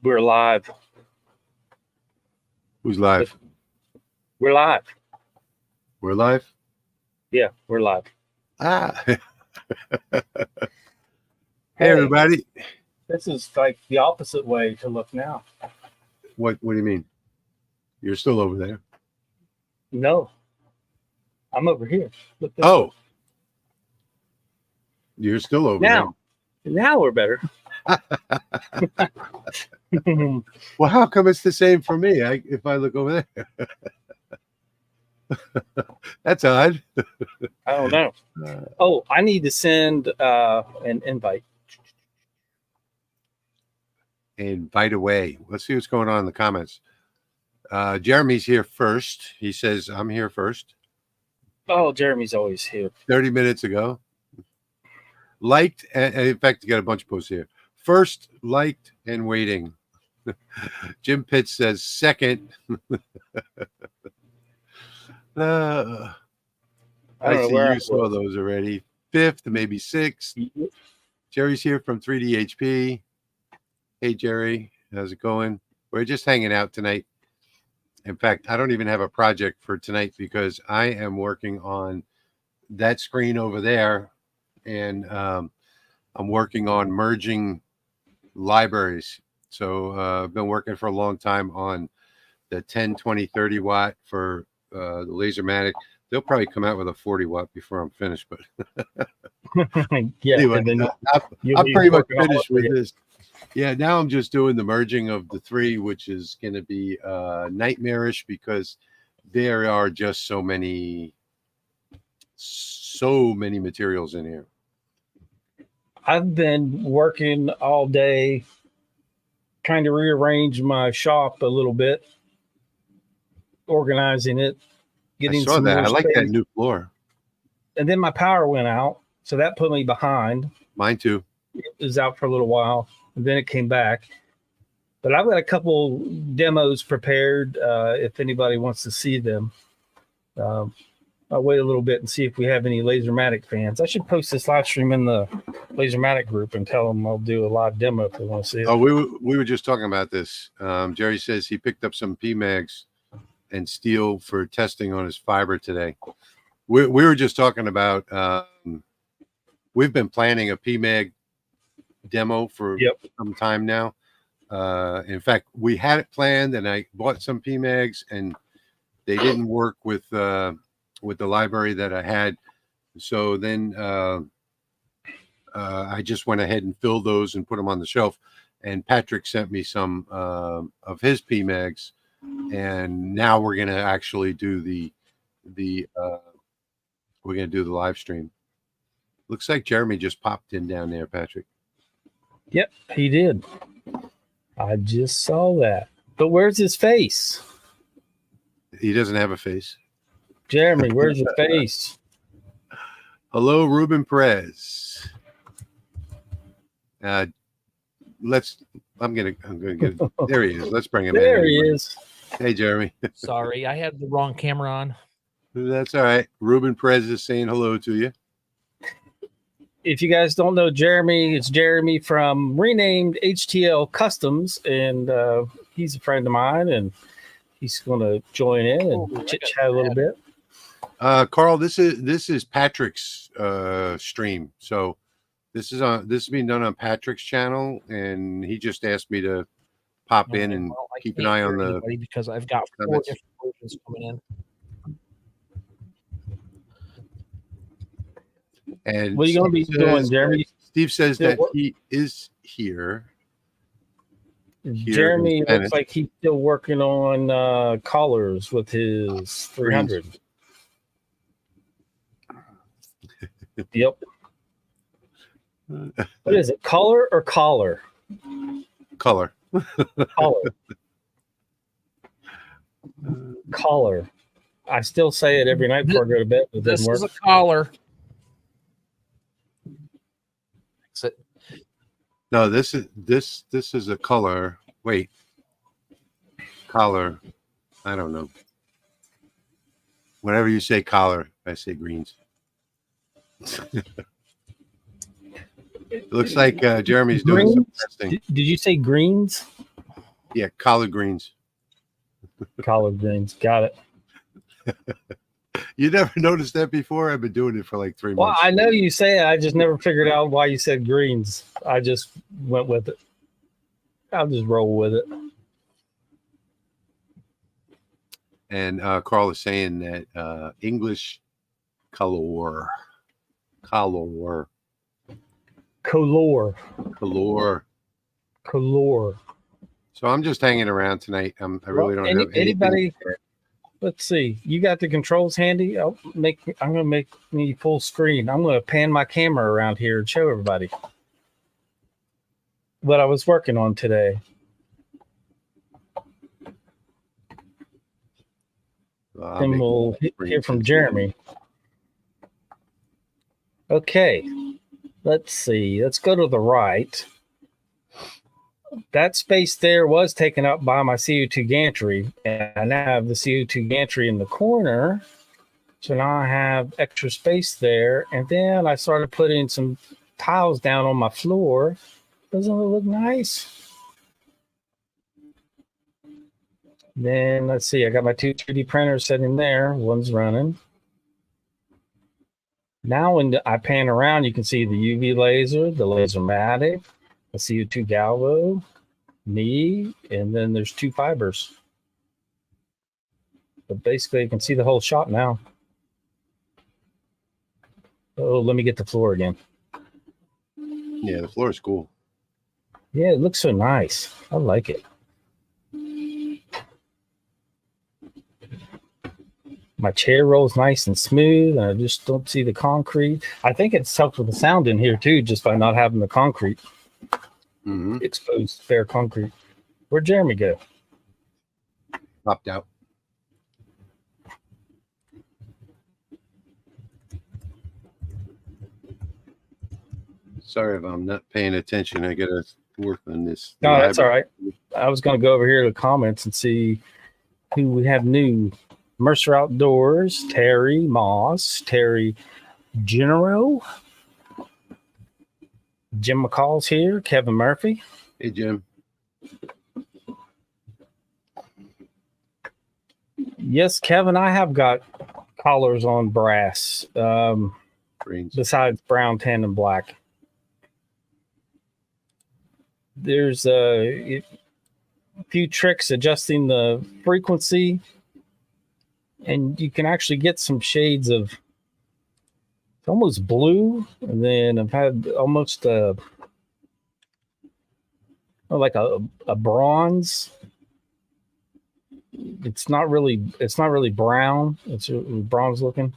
We're live. Who's live? We're live. We're live? Yeah, we're live. Ah. Hey, everybody. This is like the opposite way to look now. What do you mean? You're still over there? No. I'm over here. Look this Oh. way. You're still over Now we're better. there. Well, how come it's the same for me if I look over there? That's odd. I don't know. Oh, I need to send an invite. Invite away. Let's see what's going on in the comments. Jeremy's here first. He says, I'm here first. Oh, Jeremy's always here. 30 minutes ago. Liked, and in fact, you got a bunch of posts here. First, liked, and waiting. Jim Pitts says second. I see you saw those already. Fifth, maybe sixth. Jerry's here from 3DHP. Hey, Jerry, how's it going? We're just hanging out tonight. In fact, I don't even have a project for tonight because I am working on that screen over there, and I'm working on merging libraries. So I've been working for a long time on the 10, 20, 30 watt for the laserMATIC. They'll probably come out with a 40 watt before I'm finished, but yeah, anyway, I'm pretty much finished with this. Yeah, now I'm just doing the merging of the three, which is going to be nightmarish because there are just so many materials in here. I've been working all day trying to rearrange my shop a little bit, organizing it, getting I saw that. I like that new floor. And then my power went out, so that put me behind. Mine too. It was out for a little while, and then it came back. But I've got a couple demos prepared if anybody wants to see them. I'll wait a little bit and see if we have any laserMATIC fans. I should post this live stream in the laserMATIC group and tell them I'll do a live demo if they want to see it. Oh, we were just talking about this. Jerry says he picked up some PMags and steel for testing on his fiber today. We were just talking about we've been planning a PMag demo for some time now. In fact, we had it planned, and I bought some PMags, and they didn't work with the library that I had. So then I just went ahead and filled those and put them on the shelf. And Patrick sent me some of his PMags, and now we're going to actually do the live stream. Looks like Jeremy just popped in down there, Patrick. Yep, he did. I just saw that. But where's his face? He doesn't have a face. Jeremy, where's your face? Hello, Ruben Perez. I'm gonna get there he is. Let's bring him in. There he is. Hey, Jeremy. Sorry, I had the wrong camera on. That's all right. Ruben Perez is saying hello to you. If you guys don't know Jeremy, it's Jeremy from renamed HTL Customs, and he's a friend of mine, and he's going to join in and chit chat a little bit. Carl, this is Patrick's stream. So this is being done on Patrick's channel, and he just asked me to pop in and keep an eye on the because I've got 4 different versions coming in. And what are you going to be doing, Jeremy? Steve says that he is here. Jeremy looks like he's still working on collars with his 300. Yep. What is it? Color or collar? Color. Collar. Collar. I still say it every night before I go to bed. But it doesn't work. This is a collar. No, this is a color. Wait. Collar. I don't know. Whenever you say collar, I say greens. It looks like Jeremy's doing some testing. Did you say greens? Yeah, collard greens. Collard greens. Got it. You never noticed that before? I've been doing it for like 3 Well, months. I know you say it. I just never figured out why you said greens. I just went with it. I'll just roll with it. And Carl is saying that English color. Color. So I'm just hanging around tonight. I really don't have anybody. Let's see. You got the controls handy? I'm gonna make me full screen. I'm gonna pan my camera around here and show everybody what I was working on today. Then we'll hear from Jeremy. Okay. Let's see. Let's go to the right. That space there was taken up by my CO2 gantry, and I now have the CO2 gantry in the corner. So now I have extra space there. And then I started putting some tiles down on my floor. Doesn't it look nice? Then let's see, I got my 2 3D printers sitting there. One's running. Now when I pan around, you can see the UV laser, the laserMATIC, the CO2 galvo, me, and then there's 2 fibers. But basically, you can see the whole shot now. Oh, let me get the floor again. Yeah, the floor is cool. Yeah, it looks so nice. I like it. My chair rolls nice and smooth, and I just don't see the concrete. I think it's helped with the sound in here, too, just by not having the concrete. Exposed bare concrete. Where'd Jeremy go? Popped out. Sorry if I'm not paying attention. I gotta work on this. No, that's all right. I was going to go over here to the comments and see who we have new. Mercer Outdoors, Terry Moss, Terry Genero, Jim McCall's here, Kevin Murphy. Hey, Jim. Yes, Kevin, I have got collars on brass, besides brown, tan, and black. There's a few tricks adjusting the frequency, and you can actually get some shades of it's almost blue, and then I've had almost like a bronze. It's not really brown. It's bronze looking.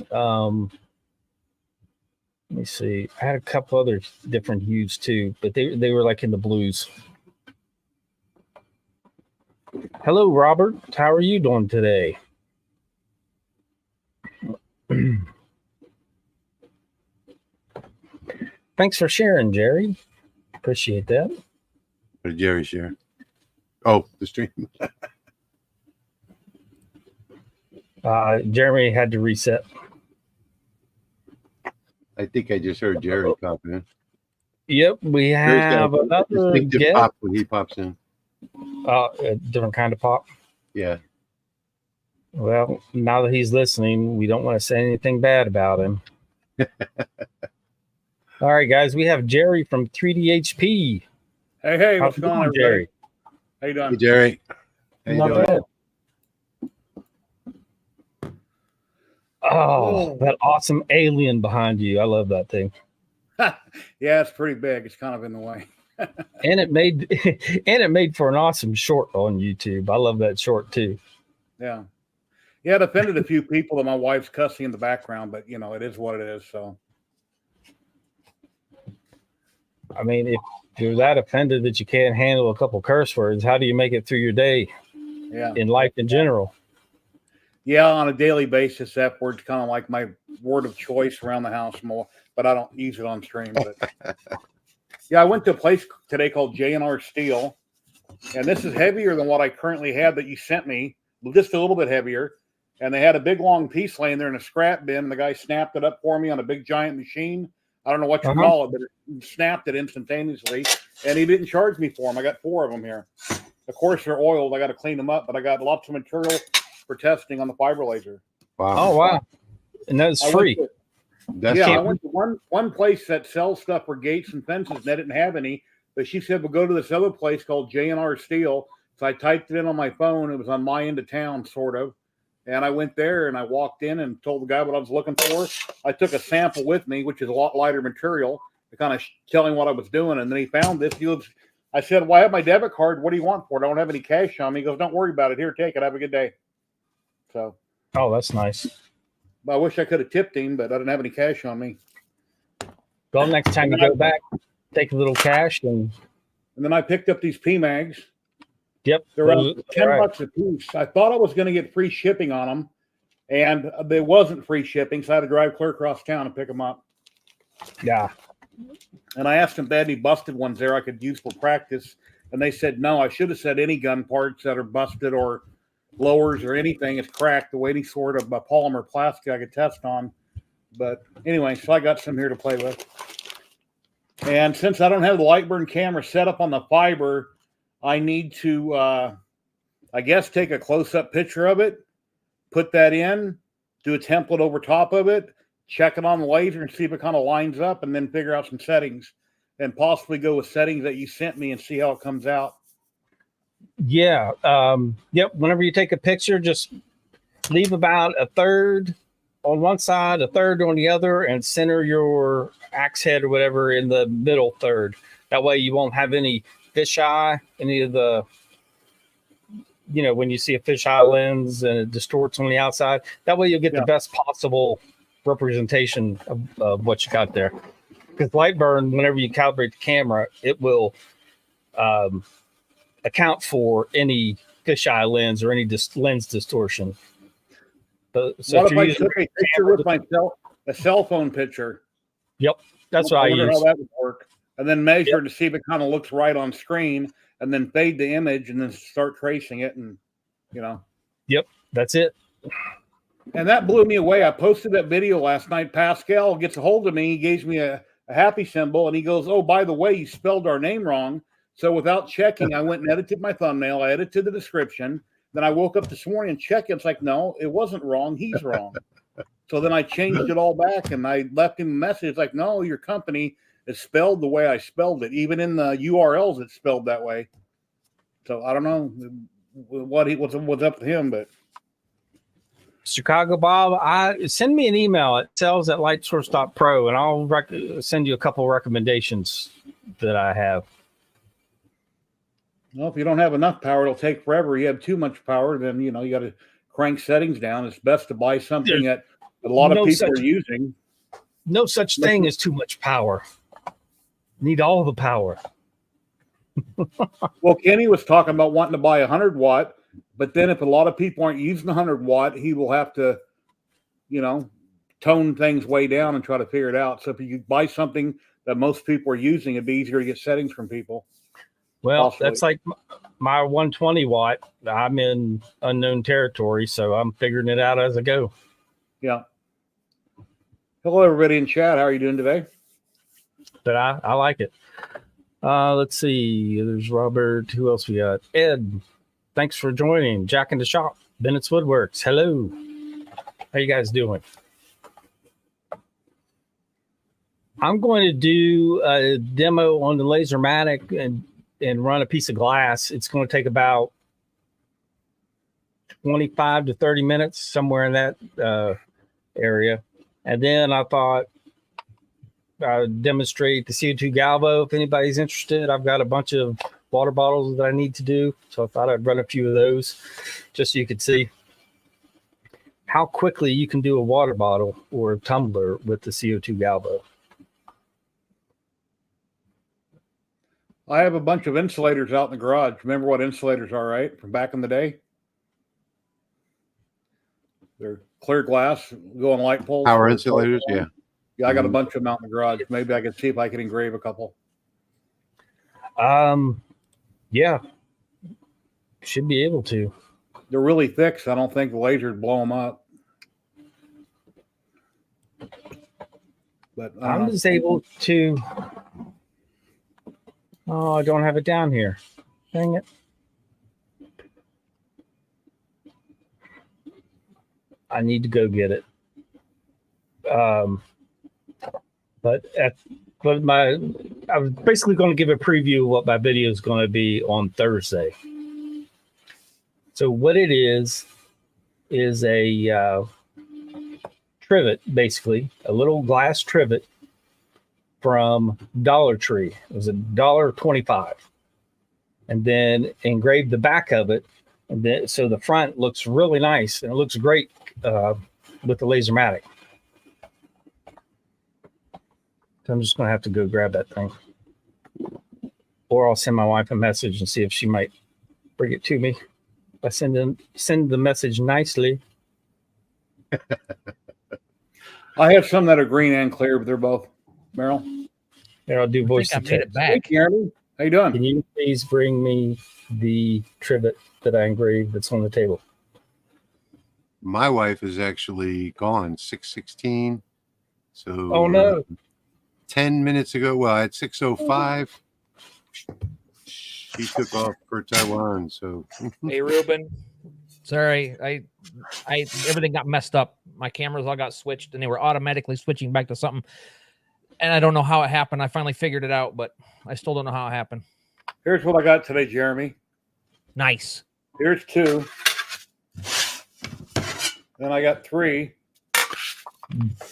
Let me see. I had a couple other different hues too, but they were like in the blues. Hello, Robert. How are you doing today? Thanks for sharing, Jerry. Appreciate that. What did Jerry share? Oh, the stream. Jeremy had to reset. I think I just heard Jerry pop in. Yep, we have another guest. Pop when he pops in. A different kind of pop. Yeah. Well, now that he's listening, we don't want to say anything bad about him. All right, guys, we have Jerry from 3DHP. Hey, what's going on, Jerry? How you doing? Hey, Jerry. How you doing? Bad. Oh, that awesome alien behind you. I love that thing. Yeah, it's pretty big. It's kind of in the way. And it made for an awesome short on YouTube. I love that short too. Yeah. Yeah, it offended a few people that my wife's cussing in the background, but you know, it is what it is. So I mean, if you're that offended that you can't handle a couple curse words, how do you make it through your day? Yeah. In life in general? Yeah, on a daily basis, that word's kind of like my word of choice around the house more, but I don't use it on stream. But yeah, I went to a place today called J&R Steel, and this is heavier than what I currently have that you sent me, just a little bit heavier. And they had a big long piece laying there in a scrap bin, and the guy snapped it up for me on a big giant machine. I don't know what you call it, but it snapped it instantaneously, and he didn't charge me for them. I got 4 of them here. Of course, they're oiled. I got to clean them up, but I got lots of material for testing on the fiber laser. Wow. Oh, wow. And that's free. I went to one place that sells stuff for gates and fences, and they didn't have any. But she said, we'll go to this other place called J&R Steel. So I typed it in on my phone. It was on my end of town, sort of. And I went there and I walked in and told the guy what I was looking for. I took a sample with me, which is a lot lighter material, to kind of tell him what I was doing. And then he found this. I said, well, I have my debit card. What do you want for it? I don't have any cash on me. He goes, don't worry about it. Here, take it. Have a good day. So. Oh, that's nice. I wish I could have tipped him, but I didn't have any cash on me. Well, next time you go back, take a little cash. And then I picked up these PMags. Yep. They're around $10 a piece. I thought I was going to get free shipping on them, and there wasn't free shipping, so I had to drive clear across town and pick them up. Yeah. And I asked them if they had any busted ones there I could use for practice, and they said no. I should have said any gun parts that are busted or blowers or anything is cracked, the way any sort of polymer plastic I could test on. But anyway, so I got some here to play with. And since I don't have the LightBurn camera set up on the fiber, I need to, I guess, take a close-up picture of it, put that in, do a template over top of it, check it on the laser and see if it kind of lines up, and then figure out some settings and possibly go with settings that you sent me and see how it comes out. Yeah. Yep. Whenever you take a picture, just leave about a third on one side, a third on the other, and center your axe head or whatever in the middle third. That way you won't have any fisheye, any of the, when you see a fisheye lens and it distorts on the outside. That way you'll get the best possible representation of what you got there. Because LightBurn, whenever you calibrate the camera, it will account for any fisheye lens or any lens distortion. So what if I took a picture with a cell phone picture? Yep, that's what I use. How that would work, and then measure to see if it kind of looks right on screen, and then fade the image, and then start tracing it, and Yep, that's it. And that blew me away. I posted that video last night. Pascal gets a hold of me. He gives me a happy symbol, and he goes, "Oh, by the way, you spelled our name wrong." So without checking, I went and edited my thumbnail. I edited the description. Then I woke up this morning and checked. It's like, no, it wasn't wrong. He's wrong. So then I changed it all back, and I left him a message. It's like, no, your company is spelled the way I spelled it. Even in the URLs, it's spelled that way. So I don't know what's up with him, but Chicago Bob, send me an email at sales@lightsource.pro, and I'll send you a couple recommendations that I have. Well, if you don't have enough power, it'll take forever. You have too much power, then you got to crank settings down. It's best to buy something that a lot of people are using. No such thing as too much power. Need all the power. Well, Kenny was talking about wanting to buy 100 watt, but then if a lot of people aren't using 100 watt, he will have to, tone things way down and try to figure it out. So if you buy something that most people are using, it'd be easier to get settings from people. Well, possibly. That's like my 120 watt. I'm in unknown territory, so I'm figuring it out as I go. Yeah. Hello, everybody in chat. How are you doing today? But I like it. Let's see. There's Robert. Who else we got? Ed. Thanks for joining. Jack in the Shop. Bennett's Woodworks. Hello. How you guys doing? I'm going to do a demo on the laserMATIC and run a piece of glass. It's going to take about 25 to 30 minutes, somewhere in that area. And then I thought I would demonstrate the CO2 Galvo if anybody's interested. I've got a bunch of water bottles that I need to do. So I thought I'd run a few of those just so you could see how quickly you can do a water bottle or a tumbler with the CO2 Galvo. I have a bunch of insulators out in the garage. Remember what insulators are, right? From back in the day? They're clear glass, go on light poles. Power insulators, yeah. Yeah, I got a bunch of them out in the garage. Maybe I could see if I can engrave a couple. Yeah. Should be able to. They're really thick, so I don't think the lasers blow them up. But I I'm don't know. just able to. Oh, I don't have it down here. Dang it. I need to go get it. But I was basically going to give a preview of what my video is going to be on Thursday. So what it is a trivet, basically a little glass trivet from Dollar Tree. It was $1.25, and then engraved the back of it, and then so the front looks really nice and it looks great with the laserMATIC. So I'm just gonna have to go grab that thing, or I'll send my wife a message and see if she might bring it to me. I send the message nicely. I have some that are green and clear, but they're both. Merrill, Here, I'll do voice I to made it text. back. hey, Jeremy, how you doing? Can you please bring me the trivet that I engraved that's on the table? My wife is actually gone 6:16. So Oh no. 10 minutes ago, well, at 6:05, she took off for Taiwan. So Hey, Ruben. Sorry, I everything got messed up. My cameras all got switched, and they were automatically switching back to something. And I don't know how it happened. I finally figured it out, but I still don't know how it happened. Here's what I got today, Jeremy. Nice. Here's 2. Then I got 3.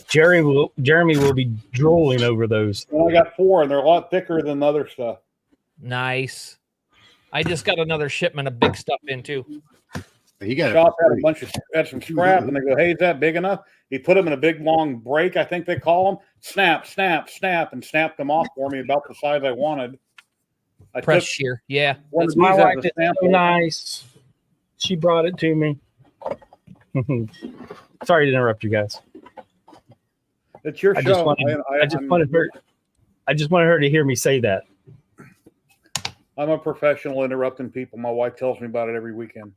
Jeremy will be drooling over those. Then I got 4, and they're a lot thicker than the other stuff. Nice. I just got another shipment of big stuff in too. he got Shop had some scrap, and they go, "Hey, is that big enough?" He put them in a big long break, I think they call them. Snap, snap, snap, and snapped them off for me about the size I wanted. I Press took shear. Yeah. one of My these as wife a is so sample. nice. She brought it to me. Sorry to interrupt you guys. It's your I just show. I just wanted her to hear me say that. I'm a professional interrupting people. My wife tells me about it every weekend.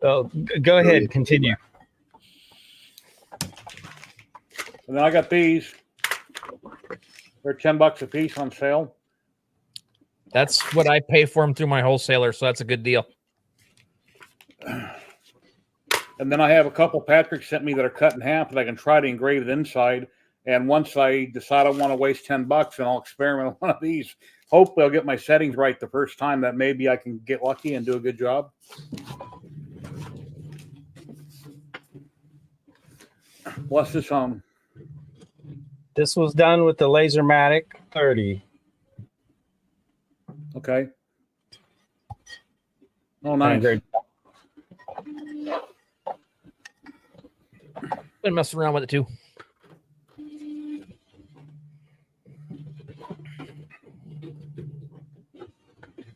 Oh, go ahead, continue. And then I got these. They're $10 a piece on sale. That's what I pay for them through my wholesaler, so that's a good deal. And then I have a couple Patrick sent me that are cut in half that I can try to engrave the inside. And once I decide I want to waste $10, then I'll experiment with one of these. Hopefully I'll get my settings right the first time, that maybe I can get lucky and do a good job. Bless this home. This was done with the laserMATIC 30. Okay. Oh, nice. Been messing around with it too.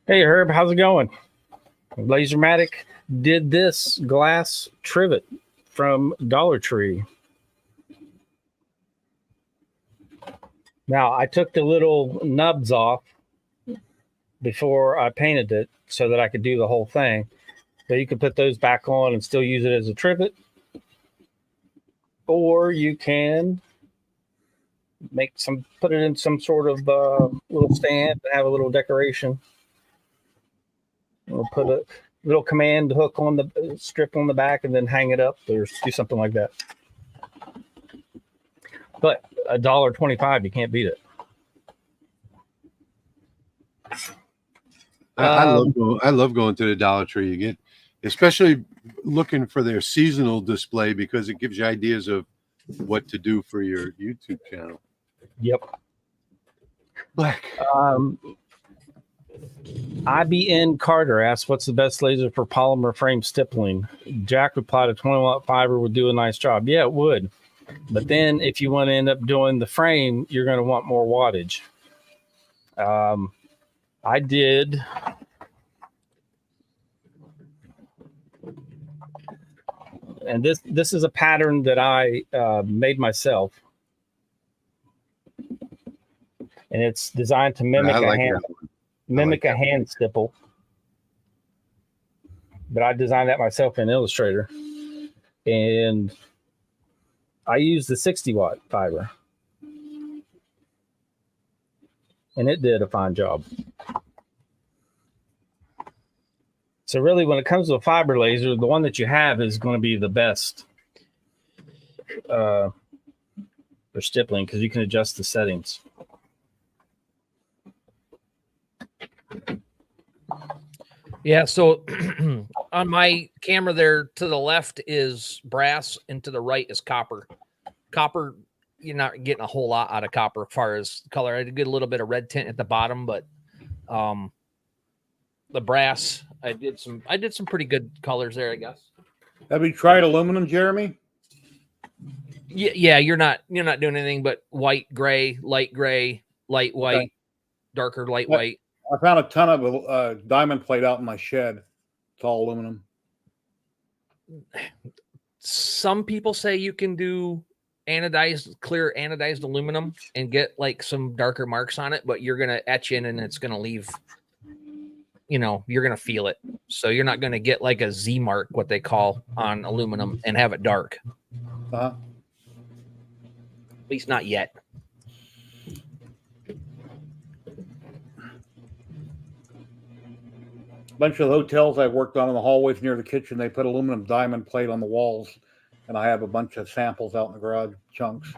Hey Herb, how's it going? laserMATIC did this glass trivet from Dollar Tree. Now I took the little nubs off before I painted it so that I could do the whole thing. So you could put those back on and still use it as a trivet, or you can put it in some sort of little stand and have a little decoration. We'll put a little command hook on the strip on the back and then hang it up, or do something like that. But $1.25, you can't beat it. I love going to the Dollar Tree. You get, especially looking for their seasonal display, because it gives you ideas of what to do for your YouTube channel. Yep. Black. IBN Carter asks, what's the best laser for polymer frame stippling? Jack replied, a 20-watt fiber would do a nice job. Yeah, it would. But then if you want to end up doing the frame, you're going to want more wattage. I did. And this is a pattern that I made myself. And it's designed to mimic a hand stipple. But I designed that myself in Illustrator. and I use the 60-watt fiber, and it did a fine job. So really, when it comes to a fiber laser, the one that you have is going to be the best for stippling, because you can adjust the settings. Yeah, so on my camera there, to the left is brass and to the right is copper. Copper, you're not getting a whole lot out of copper as far as color. I did get a little bit of red tint at the bottom, but the brass, I did some pretty good colors there, I guess. Have you tried aluminum, Jeremy? Yeah, you're not doing anything but white, gray, light white, Okay. darker light white. I found a ton of diamond plate out in my shed. It's all aluminum. Some people say you can do clear anodized aluminum and get like some darker marks on it, but you're going to etch in and it's going to leave, you're going to feel it. So you're not going to get like a Z mark, what they call, on aluminum and have it dark. Uh-huh. At least not yet. Bunch of the hotels I worked on in the hallways near the kitchen, they put aluminum diamond plate on the walls, and I have a bunch of samples out in the garage, chunks.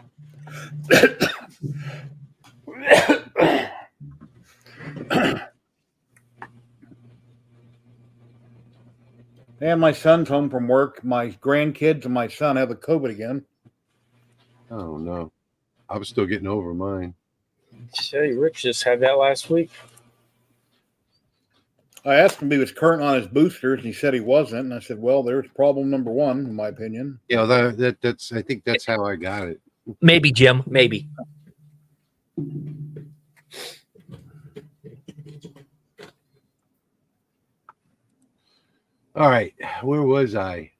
And my son's home from work. My grandkids and my son have the COVID again. Oh no, I was still getting over mine. Say, Rick just had that last week. I asked him if he was current on his boosters, and he said he wasn't. And I said, "Well, there's problem number one, in my opinion." Yeah, that's. I think that's how I got it. Maybe, Jim. Maybe. All right, where was I?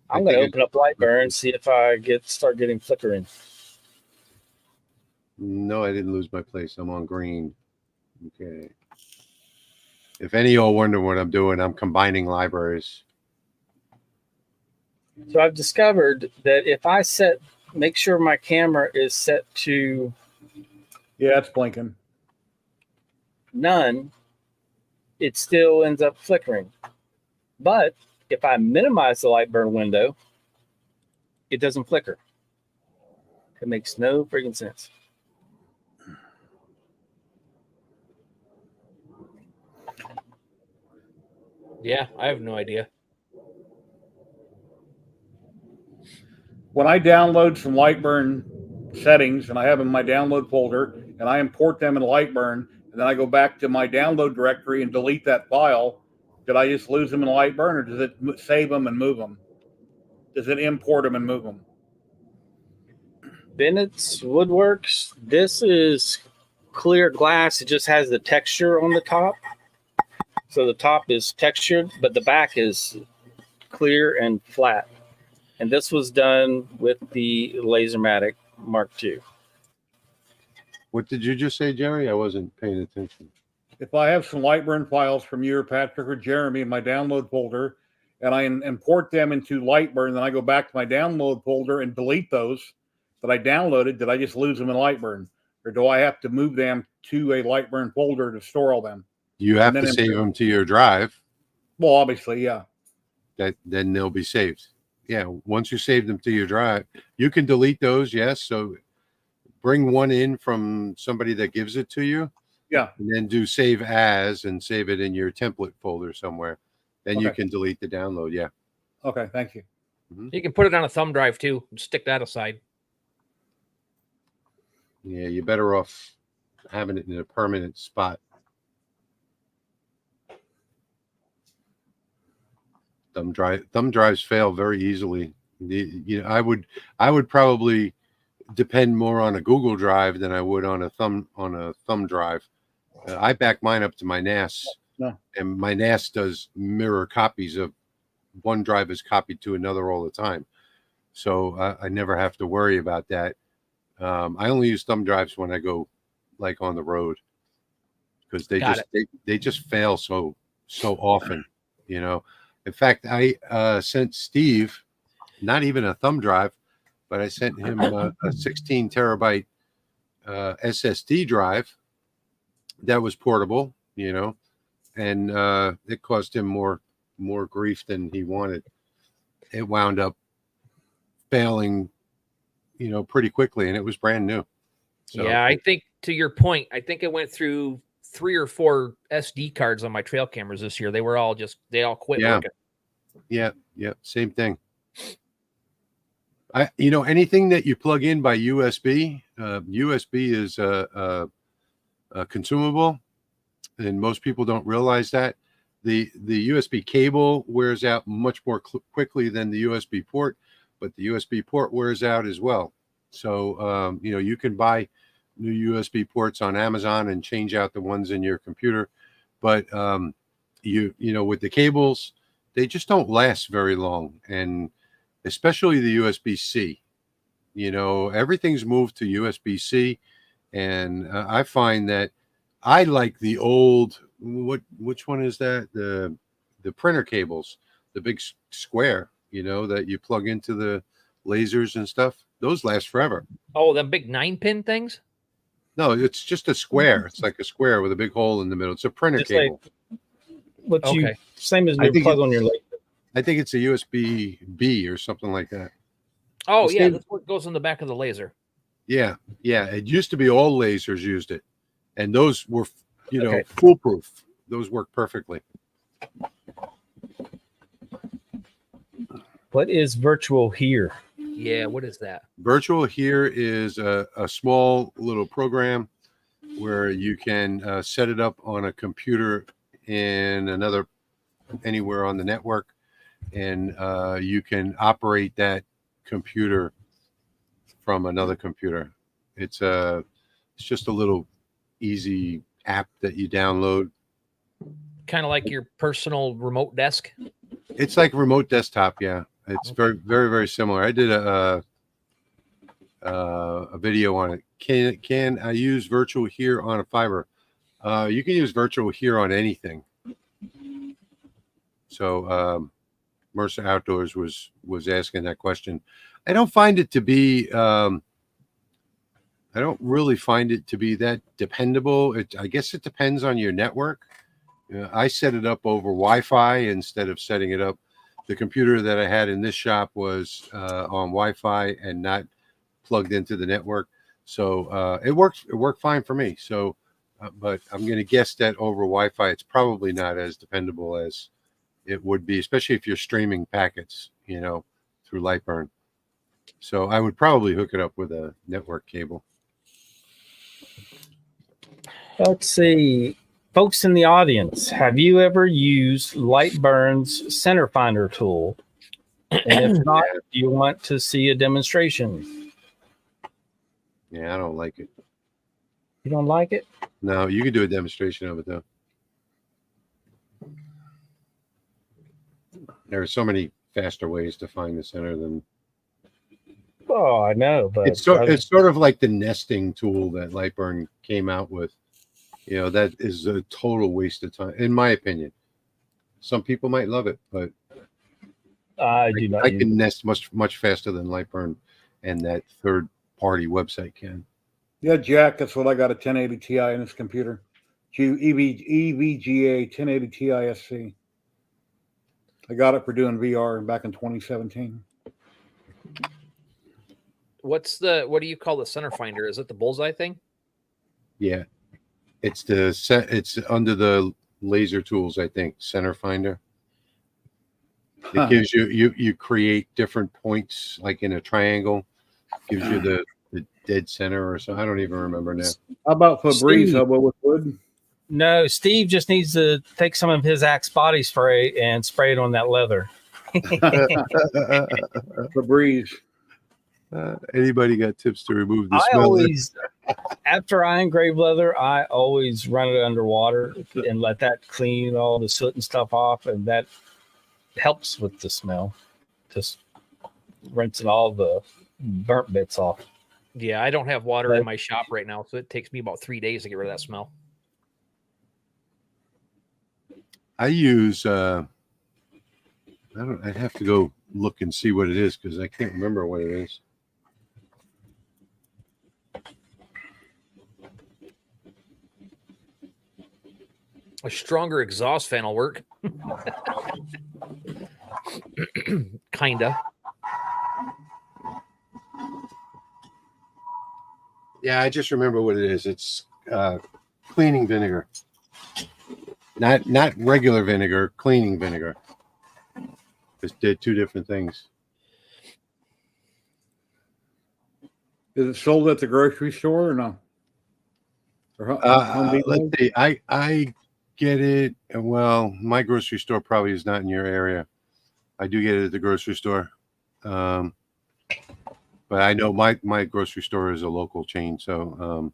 I'm going to open up LightBurn and see if I start getting flickering. No, I didn't lose my place. I'm on green. Okay. If any of y'all wonder what I'm doing, I'm combining libraries. So I've discovered that if I make sure my camera is set to Yeah, it's blinking. none, it still ends up flickering. But if I minimize the LightBurn window, it doesn't flicker. It makes no freaking sense. Yeah, I have no idea. When I download some LightBurn settings, and I have them in my download folder, and I import them in LightBurn, and then I go back to my download directory and delete that file, did I just lose them in LightBurn, or does it save them and move them? Does it import them and move them? Bennett's Woodworks, this is clear glass. It just has the texture on the top. So the top is textured, but the back is clear and flat. And this was done with the laserMATIC Mark II. What did you just say, Jerry? I wasn't paying attention. If I have some LightBurn files from you or Patrick or Jeremy in my download folder, and I import them into LightBurn, then I go back to my download folder and delete those that I downloaded, did I just lose them in LightBurn? Or do I have to move them to a LightBurn folder to store all them? You have to save them to your drive. Well, obviously, yeah. Then they'll be saved. Yeah, once you save them to your drive, you can delete those, yes. So bring one in from somebody that gives it to you. Yeah. And then do save as and save it in your template folder somewhere. Then you can delete the download. Yeah. Okay, thank you. Mm-hmm. You can put it on a thumb drive too and stick that aside. Yeah, you're better off having it in a permanent spot. Thumb drives fail very easily. I would probably depend more on a Google Drive than I would on a thumb drive. I back mine up to my NAS, and my NAS does mirror copies of one drive is copied to another all the time, so I never have to worry about that. I only use thumb drives when I go like on the road, because they just fail so often. In fact, I sent Steve not even a thumb drive, but I sent him a 16 terabyte SSD drive that was portable, you know, and it cost him more grief than he wanted. It wound up failing, you know, pretty quickly, and it was brand new. So, yeah, I think to your point, I think it went through 3 or 4 SD cards on my trail cameras this year. They all quit working. Yeah, same thing. You know, anything that you plug in by USB, USB is a consumable, and most people don't realize that. The USB cable wears out much more quickly than the USB port, but the USB port wears out as well. So, you know, you can buy new USB ports on Amazon and change out the ones in your computer. But, you know, with the cables, they just don't last very long. And especially the USB-C, you know, everything's moved to USB-C. And I find that I like the old, which one is that? The printer cables, the big square, you know, that you plug into the lasers and stuff. Those last forever. Oh, the big 9-pin things? No, it's just a square. It's like a square with a big hole in the middle. It's a printer Just cable. Like you same as your plug on your laser. I think it's a USB-B or something like that. Oh, yeah, that's what goes in the back of the laser. Yeah. It used to be all lasers used it, and those were, you know, foolproof. Those work perfectly. What is virtual here? Yeah, what is that? Virtual here is a small little program where you can set it up on a computer in anywhere on the network, and you can operate that computer from another computer. It's just a little easy app that you download. Kind of like your personal remote desk. It's like remote desktop. Yeah, it's very, very, very similar. I did a video on it. Can I use virtual here on a fiber? You can use virtual here on anything. So Mercer Outdoors was asking that question. I don't find it to be. I don't really find it to be that dependable. I guess it depends on your network. I set it up over Wi-Fi instead of setting it up. The computer that I had in this shop was on Wi-Fi and not plugged into the network, so it worked fine for me. So, but I'm going to guess that over Wi-Fi, it's probably not as dependable as it would be, especially if you're streaming packets, you know, through LightBurn. So I would probably hook it up with a network cable. Let's see. Folks in the audience, have you ever used LightBurn's center finder tool? And if not, do you want to see a demonstration? Yeah, I don't like it. You don't like it? No, you can do a demonstration of it, though. There are so many faster ways to find the center than... Oh, I know, but it's sort of like the nesting tool that LightBurn came out with. You know, that is a total waste of time, in my opinion. Some people might love it, but I do not. I can nest much faster than LightBurn and that third-party website can. Yeah, Jack, that's what I got a 1080 Ti in this computer. EVGA 1080 Ti SC. I got it for doing VR back in 2017. What do you call the center finder? Is it the bullseye thing? Yeah. It's under the laser tools, I think, center finder. It gives you create different points, like in a triangle, gives you the dead center or so. I don't even remember now. How about Febreze? How about with wood? No, Steve just needs to take some of his Axe body spray and spray it on that leather. Febreze. Anybody got tips to remove the smell? After I engrave leather, I always run it underwater and let that clean all the soot and stuff off, and that helps with the smell. Just rinsing all the burnt bits off. Yeah, I don't have water in my shop right now, so it takes me about 3 days to get rid of that smell. I use I'd have to go look and see what it is because I can't remember what it is. A stronger exhaust fan will work. Kinda. Yeah, I just remember what it is. It's cleaning vinegar. Not regular vinegar, cleaning vinegar. Just did two different things. Is it sold at the grocery store or no? Or Home Depot? Let's see. I get it. Well, my grocery store probably is not in your area. I do get it at the grocery store. But I know my grocery store is a local chain. So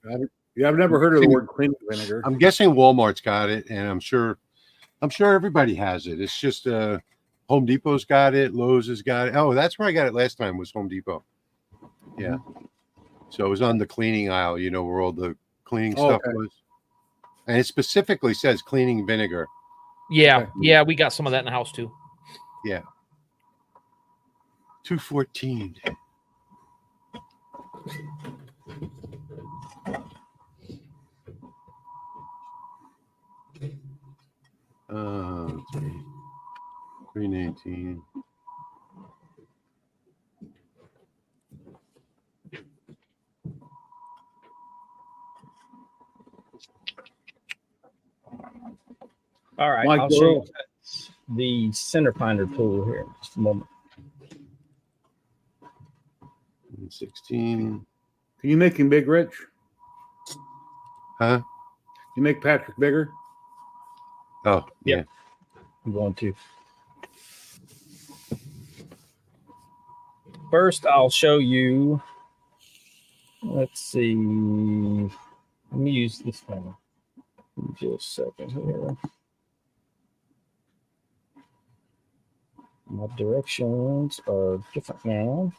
yeah, I've never heard of the word cleaning vinegar. I'm guessing Walmart's got it, and I'm sure everybody has it. It's just Home Depot's got it, Lowe's has got it. Oh, that's where I got it last time was Home Depot. Yeah. So it was on the cleaning aisle, you know, where all the cleaning stuff was. And it specifically says cleaning vinegar. Yeah, Okay. yeah, we got some of that in the house too. Yeah. 214. Let's see. 319. All right, Mike I'll show you the center finder tool here in just a moment. 16. Can you make him big, Rich? Huh? You make Patrick bigger? Oh, yeah. Yep. I'm going to. First, I'll show you. Let's see. Let me use this one. Just a second here. My directions are different now.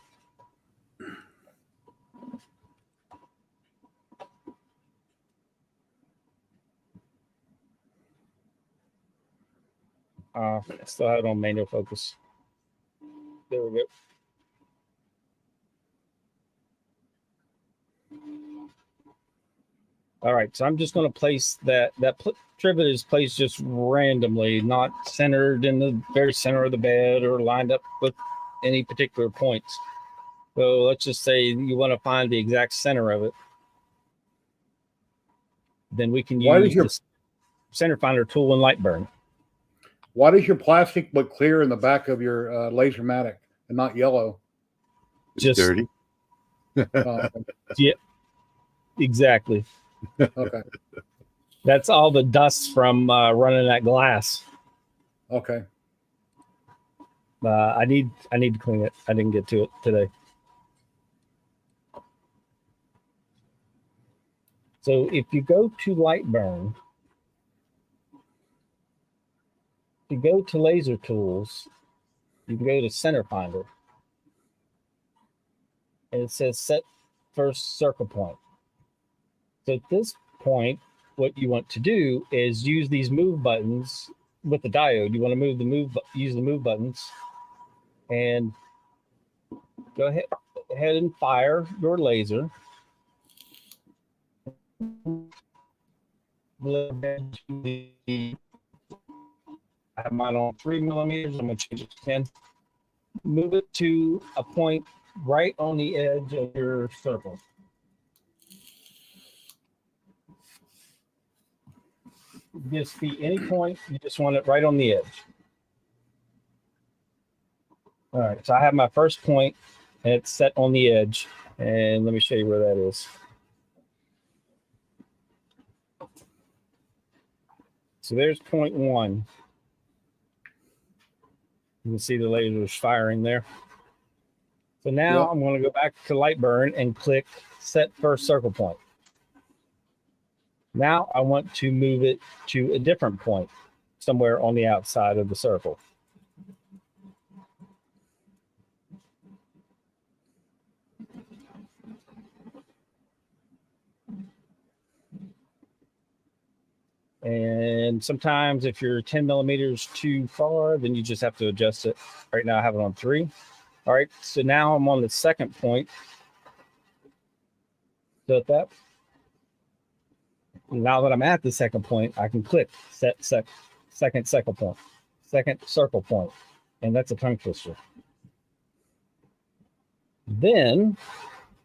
Still have it on manual focus. There we go. All right, so I'm just going to place that trivet is placed just randomly, not centered in the very center of the bed or lined up with any particular points. So let's just say you want to find the exact center of it. Then we can use the center finder tool in LightBurn. Why does your plastic look clear in the back of your laserMATIC and not yellow? Just dirty. Yeah, exactly. Okay. That's all the dust from running that glass. Okay. I need to clean it. I didn't get to it today. So if you go to LightBurn, if you go to laser tools, you can go to center finder. And it says set first circle point. So at this point, what you want to do is use these move buttons with the diode. You want to use the move buttons and go ahead and fire your laser. I have mine on 3 millimeters. I'm going to change it to 10. Move it to a point right on the edge of your circle. Just be any point. You just want it right on the edge. All right. So I have my first point, and it's set on the edge. And let me show you where that is. So there's point 1. You can see the lasers firing there. So now I'm going to go back to LightBurn and click set first circle point. Now I want to move it to a different point somewhere on the outside of the circle. And sometimes if you're 10 millimeters too far, then you just have to adjust it. Right now I have it on 3. All right, so now I'm on the second point. So at that, now that I'm at the second point, I can click second circle point, and that's a tongue twister. Then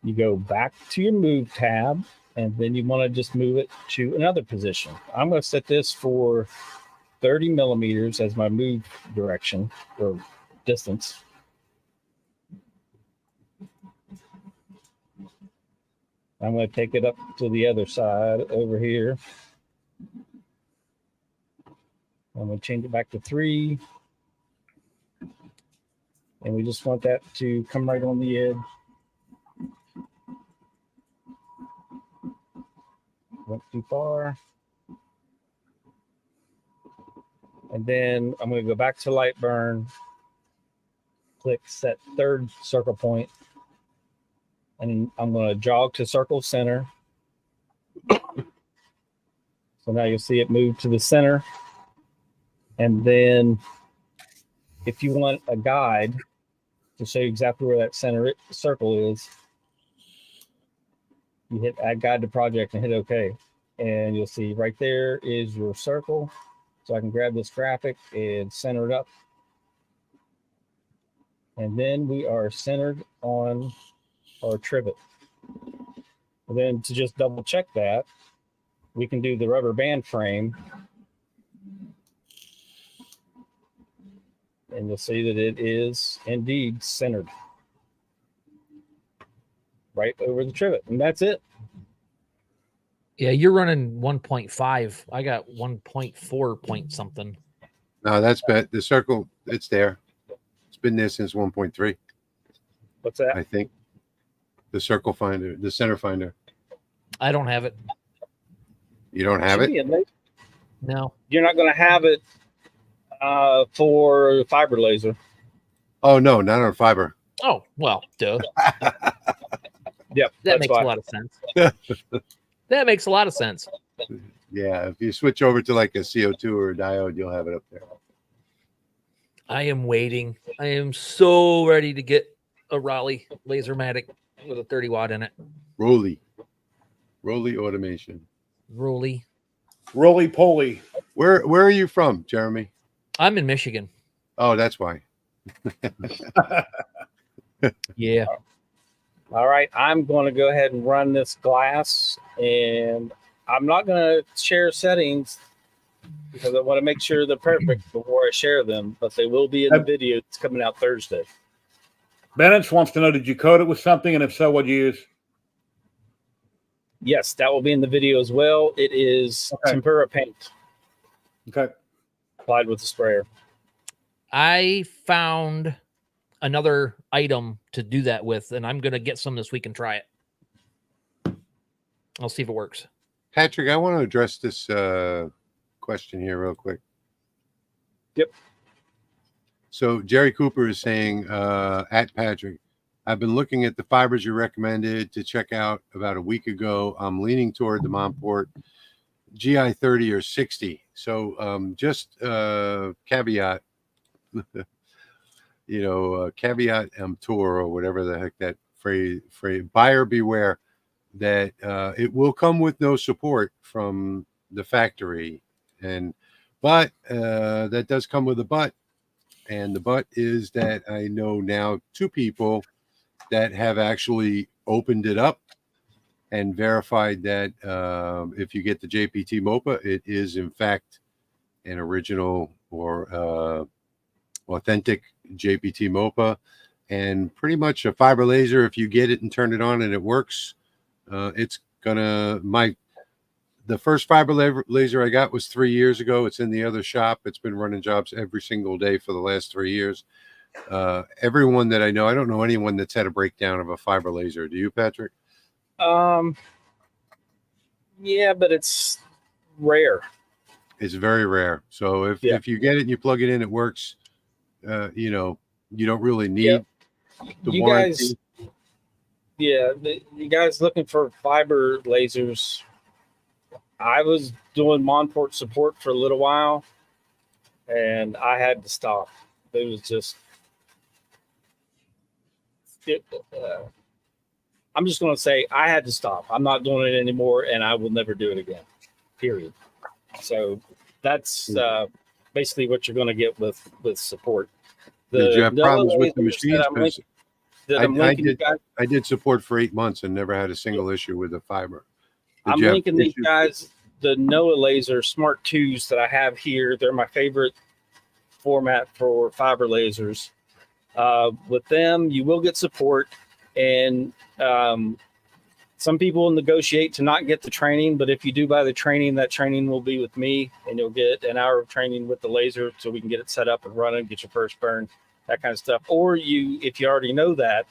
you go back to your move tab, and then you want to just move it to another position. I'm going to set this for 30 millimeters as my move direction or distance. I'm going to take it up to the other side over here. I'm going to change it back to 3. And we just want that to come right on the edge. Went too far. And then I'm going to go back to LightBurn, click set third circle point, and I'm going to jog to circle center. So now you'll see it move to the center. And then if you want a guide to show you exactly where that center circle is, you hit add guide to project and hit OK. And you'll see right there is your circle. So I can grab this graphic and center it up. And then we are centered on our trivet. And then to just double check that, we can do the rubber band frame. And you'll see that it is indeed centered right over the trivet. And that's it. Yeah, you're running 1.5. I got 1.4 point something. No, that's bet the circle. It's there. It's been there since 1.3. What's that? I think the circle finder, the center finder. I don't have it. You don't have it? No. You're not going to have it for fiber laser. Oh no, not on fiber. Oh well, duh. Yep, that makes a lot of sense. That makes a lot of sense. Yeah, if you switch over to like a CO2 or a diode, you'll have it up there. I am waiting. I am so ready to get a Raleigh laserMATIC with a 30 watt in it. Roly automation. Roly poly. Where are you from, Jeremy? I'm in Michigan. Oh, that's why. Yeah. All right, I'm going to go ahead and run this glass, and I'm not going to share settings because I want to make sure they're perfect before I share them, but they will be in the video that's coming out Thursday. Bennett wants to know, did you coat it with something? And if so, what'd you use? Yes, that will be in the video as well. It is tempera paint. Okay. Applied with the sprayer. I found another item to do that with, and I'm going to get some this week and try it. I'll see if it works. Patrick, I want to address this question here real quick. Yep. So Jerry Cooper is saying, at Patrick, I've been looking at the fibers you recommended to check out about a week ago. I'm leaning toward the Montport GI 30 or 60. So just caveat, caveat emptor or whatever the heck that phrase, buyer beware that it will come with no support from the factory. But that does come with a but. And the but is that I know now 2 people that have actually opened it up and verified that if you get the JPT MOPA, it is in fact an original or authentic JPT MOPA, and pretty much a fiber laser. If you get it and turn it on and it works, it's gonna the first fiber laser I got was 3 years ago. It's in the other shop. It's been running jobs every single day for the last 3 years. Everyone that I know, I don't know anyone that's had a breakdown of a fiber laser. Do you, Patrick? Yeah, but it's rare. It's very rare. So if you get it and you plug it in, it works. You don't really need the warranty. You guys looking for fiber lasers, I was doing Monport support for a little while, and I had to stop. It was just, I'm just going to say I had to stop. I'm not doing it anymore, and I will never do it again. Period. So that's basically what you're going to get with support. Did you have problems with the machines? I did support for 8 months and never had a single issue with the fiber. I'm linking these guys, the Noah Laser Smart 2s that I have here. They're my favorite format for fiber lasers. With them, you will get support, and some people negotiate to not get the training, but if you do buy the training, that training will be with me, and you'll get an hour of training with the laser so we can get it set up and running, get your first burn, that kind of stuff. Or if you already know that,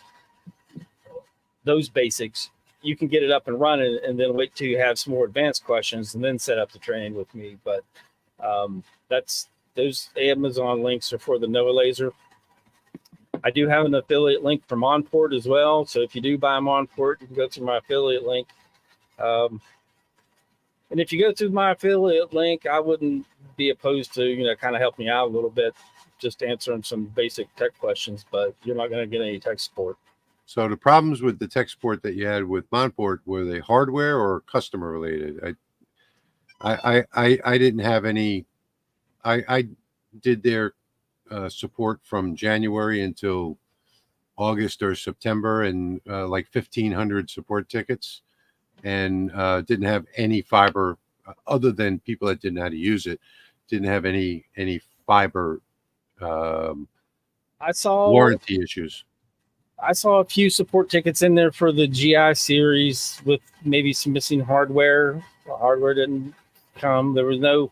those basics, you can get it up and running and then wait till you have some more advanced questions and then set up the training with me. But those Amazon links are for the Noah Laser. I do have an affiliate link for Monport as well. So if you do buy Monport, you can go through my affiliate link. And if you go through my affiliate link, I wouldn't be opposed to, kind of help me out a little bit, just answering some basic tech questions, but you're not going to get any tech support. So the problems with the tech support that you had with Monport, were they hardware or customer related? I didn't have any. I did their support from January until August or September, and like 1,500 support tickets, and didn't have any fiber other than people that didn't know how to use it. Didn't have any fiber warranty issues. I saw a few support tickets in there for the GI series with maybe some missing hardware. The hardware didn't come. There was no,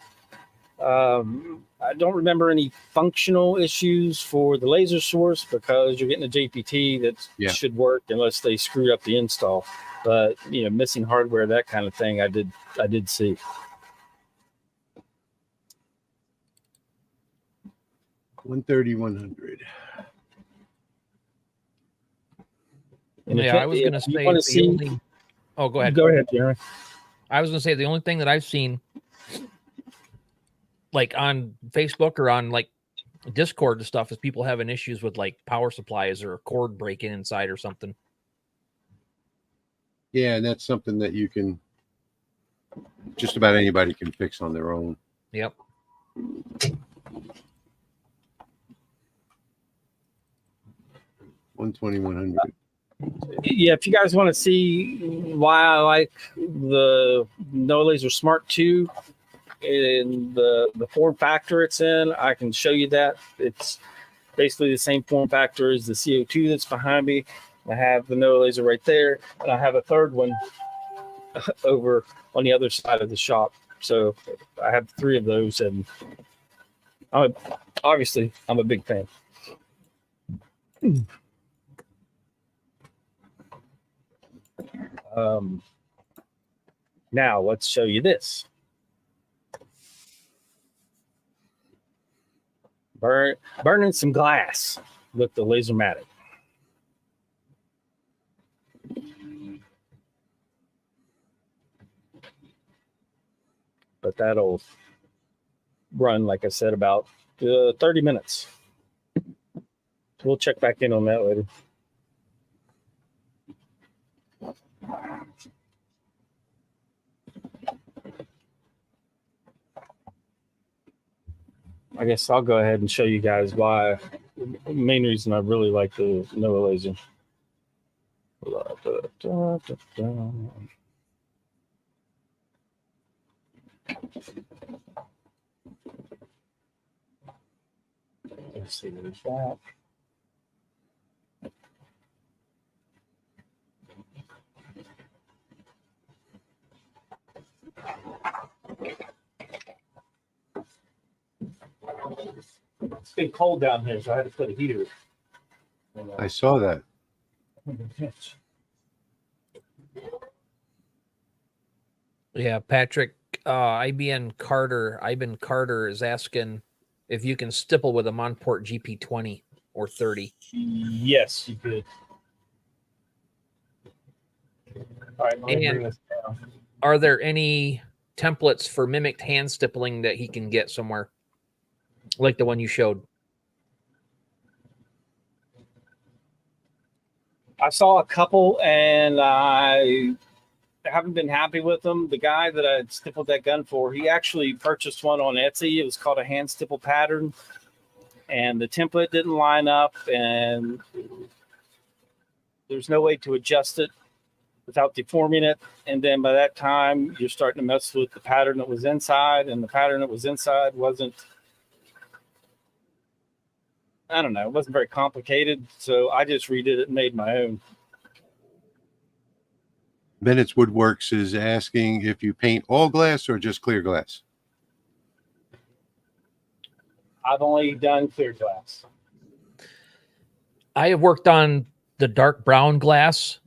I don't remember any functional issues for the laser source, because you're getting a JPT that should work unless they screwed up the install. But, missing hardware, that kind of thing, I did see. $130,100. I was going to say oh, go ahead. Go ahead, Jeremy. I was going to say the only thing that I've seen, like on Facebook or on like Discord and stuff, is people having issues with like power supplies or a cord breaking inside or something. Yeah, and that's something that you can, just about anybody can fix on their own. Yep. $120,100. Yeah, if you guys want to see why I like the Noah Laser Smart 2 and the form factor it's in, I can show you that. It's basically the same form factor as the CO2 that's behind me. I have the Noah Laser right there, and I have a third one over on the other side of the shop. So I have 3 of those, and I'm a big fan. Now let's show you this. Burning some glass with the laserMATIC. But that'll run, like I said, about 30 minutes. We'll check back in on that later. I guess I'll go ahead and show you guys why. The main reason I really like the Noah Laser. Let's see, there's that. It's been cold down here, so I had to put a heater. I saw that. Yeah, Patrick, Iben Carter is asking if you can stipple with a Monport GP20 or 30. Yes, you could. All right, and are there any templates for mimicked hand stippling that he can get somewhere, like the one you showed. I saw a couple, and I haven't been happy with them. The guy that I stippled that gun for, he actually purchased one on Etsy. It was called a hand stipple pattern, and the template didn't line up, and there's no way to adjust it without deforming it. And then by that time, you're starting to mess with the pattern that was inside, and the pattern that was inside wasn't, I don't know, it wasn't very complicated. So I just redid it and made my own. Bennett's Woodworks is asking if you paint all glass or just clear glass. I've only done clear glass. I have worked on the dark brown glass,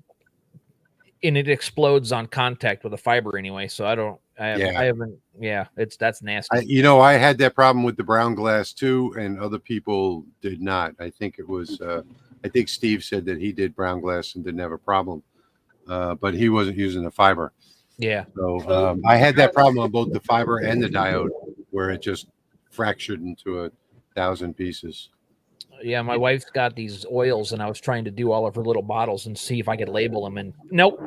and it explodes on contact with a fiber anyway. So I haven't. Yeah, that's nasty. I had that problem with the brown glass too, and other people did not. I think it was, I think Steve said that he did brown glass and didn't have a problem, but he wasn't using the fiber. Yeah. So I had that problem on both the fiber and the diode, where it just fractured into 1,000 pieces. Yeah, my wife's got these oils, and I was trying to do all of her little bottles and see if I could label them, and nope.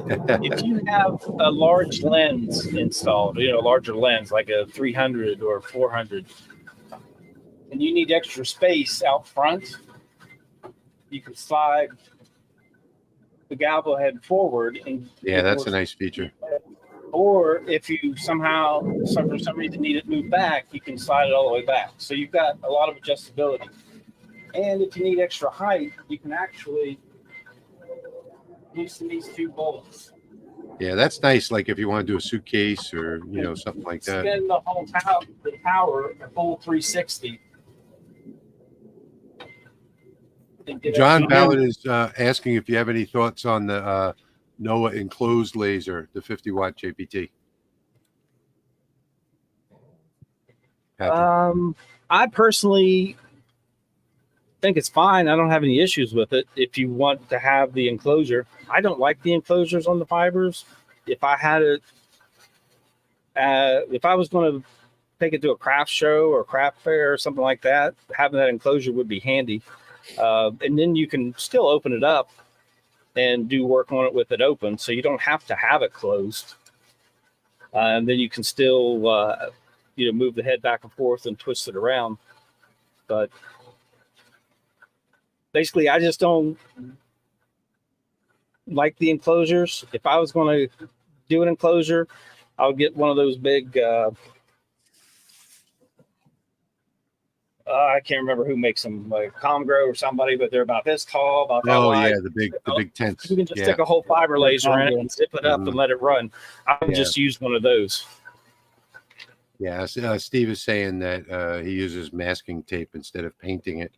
If you have a large lens installed, a larger lens like a 300 or 400, and you need extra space out front, you can slide the galvo head forward. And that's a nice feature. Or if you for some reason need it moved back, you can slide it all the way back. So you've got a lot of adjustability. And if you need extra height, you can actually loosen these two bolts. Yeah, that's nice. Like if you want to do a suitcase or something like that. Spin the whole power a full 360. John Ballard is asking if you have any thoughts on the NOAA enclosed laser, the 50-watt JPT. Patrick. I personally think it's fine. I don't have any issues with it. If you want to have the enclosure, I don't like the enclosures on the fibers. If I had it, if I was going to take it to a craft show or craft fair or something like that, having that enclosure would be handy. And then you can still open it up and do work on it with it open, so you don't have to have it closed. And then you can still, move the head back and forth and twist it around. But basically, I just don't like the enclosures. If I was going to do an enclosure, I would get one of those big. I can't remember who makes them, like Comgrow or somebody, but they're about this tall, about that wide. Yeah, the big tents. You can just stick a whole fiber laser in it and zip it up and let it run. I would just use one of those. Yeah, Steve is saying that he uses masking tape instead of painting it.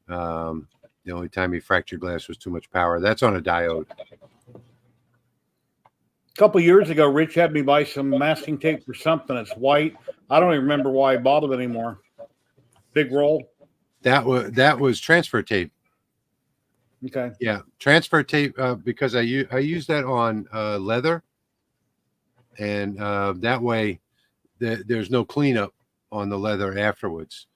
The only time he fractured glass was too much power. That's on a diode. A couple years ago, Rich had me buy some masking tape for something. It's white. I don't even remember why I bought it anymore. Big roll. That was transfer tape. Okay. Yeah, transfer tape because I use that on leather, and that way there's no cleanup on the leather afterwards.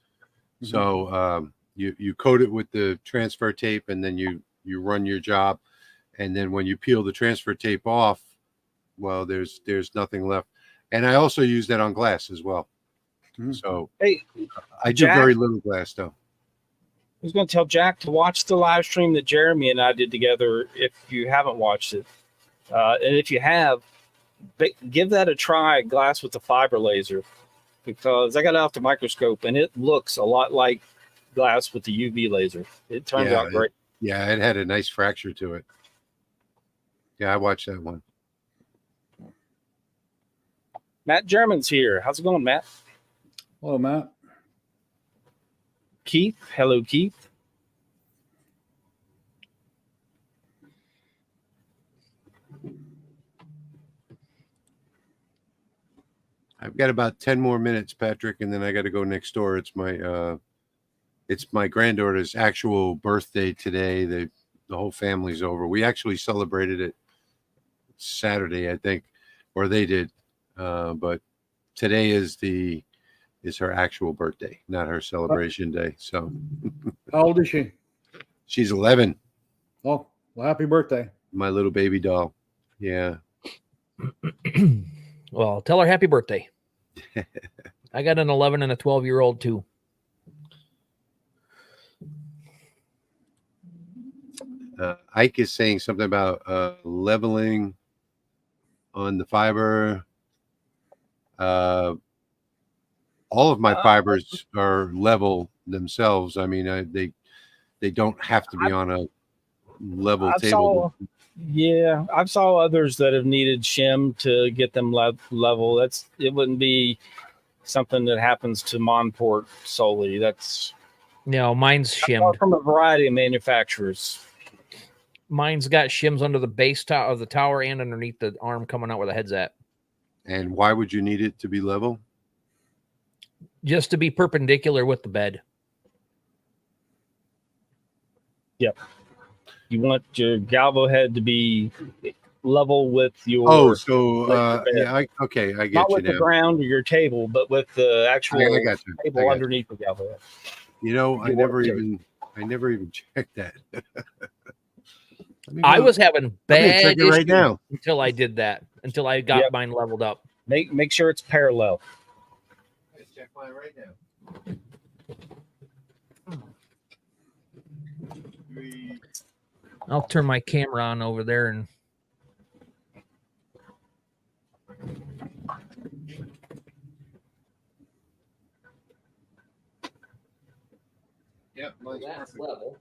Mm-hmm. So you coat it with the transfer tape, and then you run your job, and then when you peel the transfer tape off, well, there's nothing left. And I also use that on glass as well. So hey, I do very little glass though. I was going to tell Jack to watch the live stream that Jeremy and I did together if you haven't watched it. And if you have, give that a try, glass with the fiber laser, because I got it off the microscope and it looks a lot like glass with the UV laser. It turns out great. It had a nice fracture to it. Yeah, I watched that one. Matt German's here. How's it going, Matt? Hello, Matt. Keith. Hello, Keith. I've got about 10 more minutes, Patrick, and then I got to go next door. It's my granddaughter's actual birthday today. The whole family's over. We actually celebrated it Saturday, I think, or they did. but today is her actual birthday, not her celebration day. So How old is she? she's 11. Oh, well, happy birthday. My little baby doll. Yeah. Well, tell her happy birthday. I got an 11 and a 12-year-old too. Ike is saying something about leveling on the fiber. All of my fibers are level themselves. I mean, they don't have to be on a level table. I saw others that have needed shim to get them level. It wouldn't be something that happens to Monport solely. That's mine's shimmed from a variety of manufacturers. Mine's got shims under the base of the tower and underneath the arm coming out where the head's at. And why would you need it to be level? Just to be perpendicular with the bed. Yep. You want your galvo head to be level with your. Oh, so yeah, okay, I get not you with now. the ground or your table, but with the actual I got you. table underneath the galvo head. You know, I never even checked that. I was having bad issues right now until I did that. Until I got mine leveled up. Make sure it's parallel. Let's check mine right now. I'll turn my camera on over there and. Yep, that's level.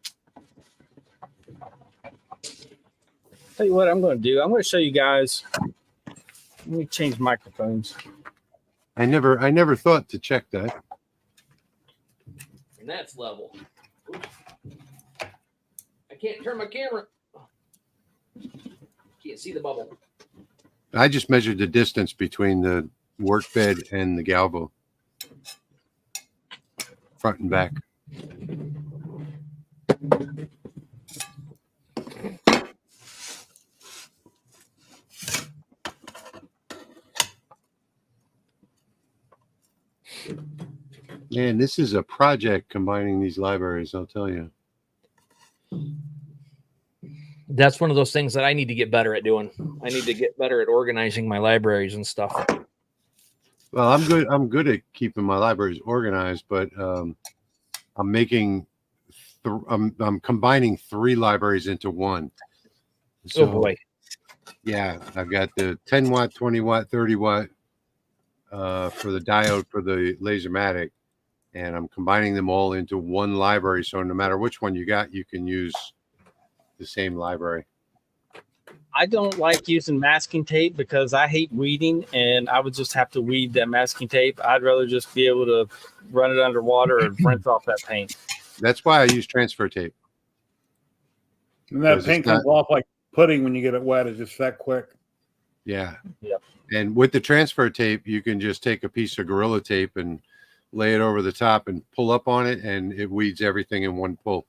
Tell you what I'm going to do. I'm going to show you guys. Let me change microphones. I never thought to check that. And that's level. Oops. I can't turn my camera. Can't see the bubble. I just measured the distance between the work bed and the galvo, front and back. Man, this is a project combining these libraries, I'll tell you. That's one of those things that I need to get better at doing. I need to get better at organizing my libraries and stuff. Well, I'm good at keeping my libraries organized, but I'm combining 3 libraries into one. So, oh boy. Yeah, I've got the 10 watt, 20 watt, 30 watt for the diode for the laserMATIC, and I'm combining them all into one library. So no matter which one you got, you can use the same library. I don't like using masking tape because I hate weeding, and I would just have to weed that masking tape. I'd rather just be able to run it underwater and rinse off that paint. That's why I use transfer tape. And that paint comes off like pudding when you get it wet. It's just that quick. Yeah. Yep. And with the transfer tape, you can just take a piece of Gorilla Tape and lay it over the top and pull up on it, and it weeds everything in one pull.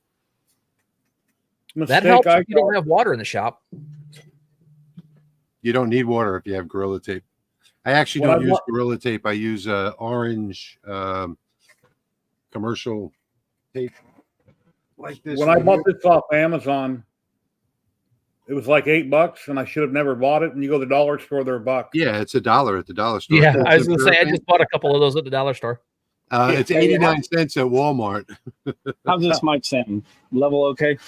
That helps if you don't have water in the shop. You don't need water if you have Gorilla Tape. I actually don't use Gorilla Tape. I use orange commercial tape like this. When I bought this off Amazon, it was like $8, and I should have never bought it. And you go to the dollar store, they're $1. Yeah, it's $1 at the dollar store. Yeah, I was going to say, I just bought a couple of those at the dollar store. It's 89 cents at Walmart. How's this mic sound? Level okay?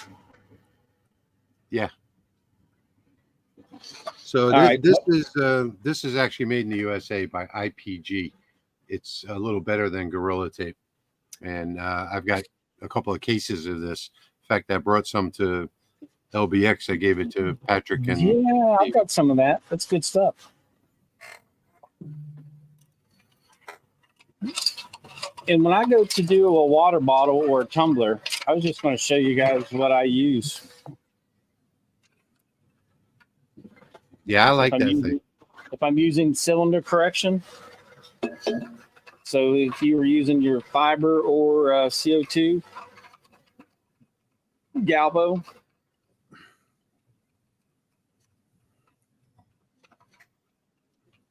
Yeah. So this is actually made in the USA by IPG. It's a little better than Gorilla Tape, and I've got a couple of cases of this. In fact, I brought some to LBX. I gave it to Patrick and yeah, I've got some of that. That's good stuff. And when I go to do a water bottle or a tumbler, I was just going to show you guys what I use. Yeah, I like that thing. If I'm using cylinder correction, so if you were using your fiber or CO2 galvo,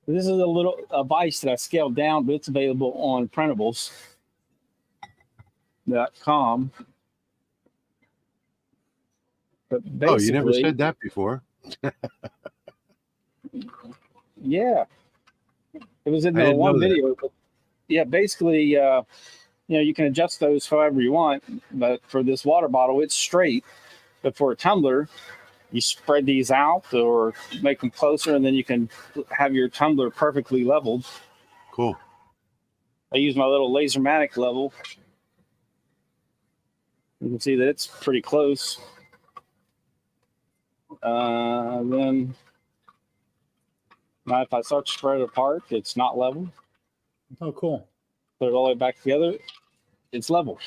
This is a vise that I scaled down, but it's available on printables.com. But basically, Oh, you never said that before. Yeah, it was in I the didn't one know that. video. But yeah, basically, you can adjust those however you want. But for this water bottle, it's straight. But for a tumbler, you spread these out or make them closer, and then you can have your tumbler perfectly leveled. Cool. I use my little laserMATIC level. You can see that it's pretty close. Then now if I start to spread it apart, it's not level. Oh, cool. Put it all the way back together, it's level.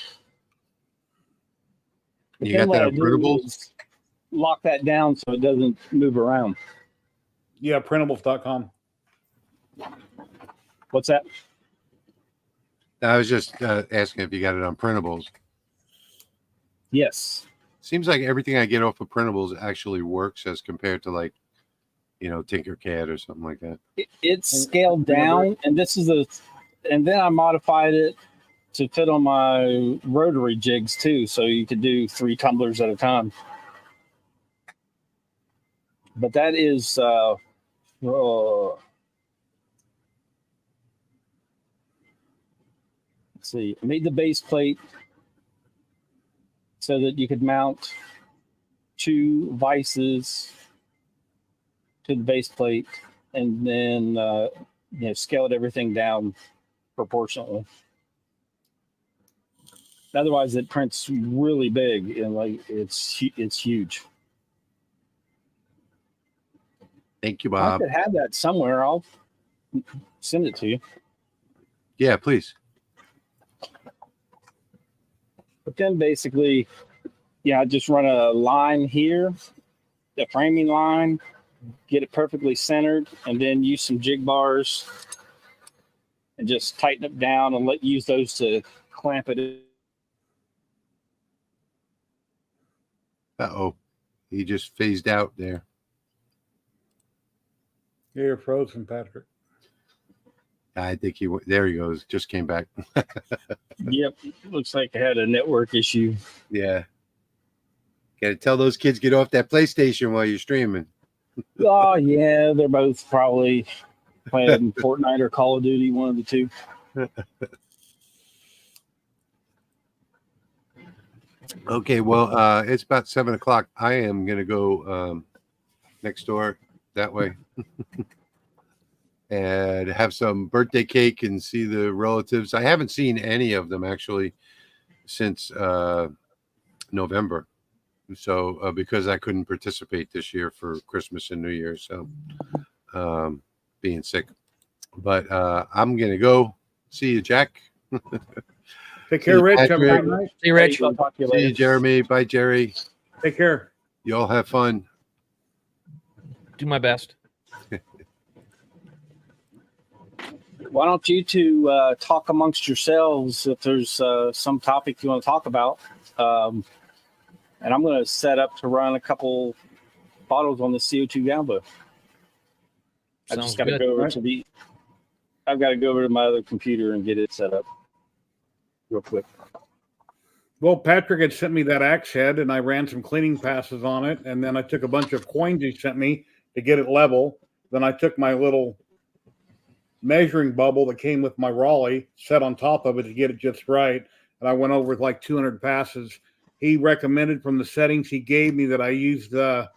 But You then got that what I on do printables? is lock that down so it doesn't move around. Yeah, printables.com. What's that? I was just asking if you got it on printables. Yes. Seems like everything I get off of printables actually works as compared to like, Tinkercad or something like that. It's scaled down, and and then I modified it to fit on my rotary jigs too, so you could do 3 tumblers at a time. But that is let's see, I made the base plate so that you could mount 2 vices to the base plate, and then scaled everything down proportionally. Otherwise, it prints really big and it's huge. Thank you, I Bob. could have that somewhere. I'll send it to you. Yeah, please. But then basically, I just run a line here, the framing line, get it perfectly centered, and then use some jig bars and just tighten it down and use those to clamp it in. Uh-oh. He just phased out there. Yeah, you're frozen, Patrick. I think there he goes. Just came back. Yep. Looks like I had a network issue. Yeah. Got to tell those kids get off that PlayStation while you're streaming. Oh, yeah. They're both probably playing Fortnite or Call of Duty, one of the two. Okay, well, it's about 7 o'clock. I am going to go next door that way and have some birthday cake and see the relatives. I haven't seen any of them actually since November. So because I couldn't participate this year for Christmas and New Year's, so being sick. But I'm going to go. See you, Jack. Take care, Rich. Have a great night. See you, Rich. I'll talk to you See later. you, Jeremy. Bye, Jerry. Take care. You all have fun. Do my best. Why don't you two talk amongst yourselves if there's some topic you want to talk about? And I'm going to set up to run a couple bottles on the CO2 download. I Sounds just got to good. go over to I've got to go over to my other computer and get it set up real quick. Well, Patrick had sent me that axe head, and I ran some cleaning passes on it, and then I took a bunch of coins he sent me to get it level. Then I took my little measuring bubble that came with my Raleigh, set on top of it to get it just right, and I went over with like 200 passes. He recommended from the settings he gave me that I used, I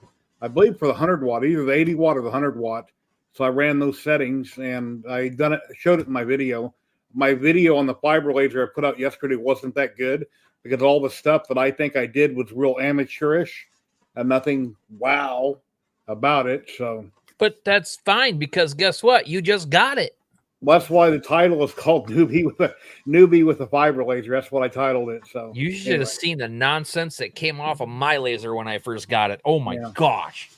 believe, for the 100 watt, either the 80 watt or the 100 watt. So I ran those settings, and I showed it in my video. My video on the fiber laser I put out yesterday wasn't that good because all the stuff that I think I did was real amateurish and nothing wow about it. So, But that's fine because guess what? You just got it. that's why the title is called newbie with a fiber laser. That's what I titled it. So You should have seen the nonsense that came off of my laser when I first got it. Oh my gosh.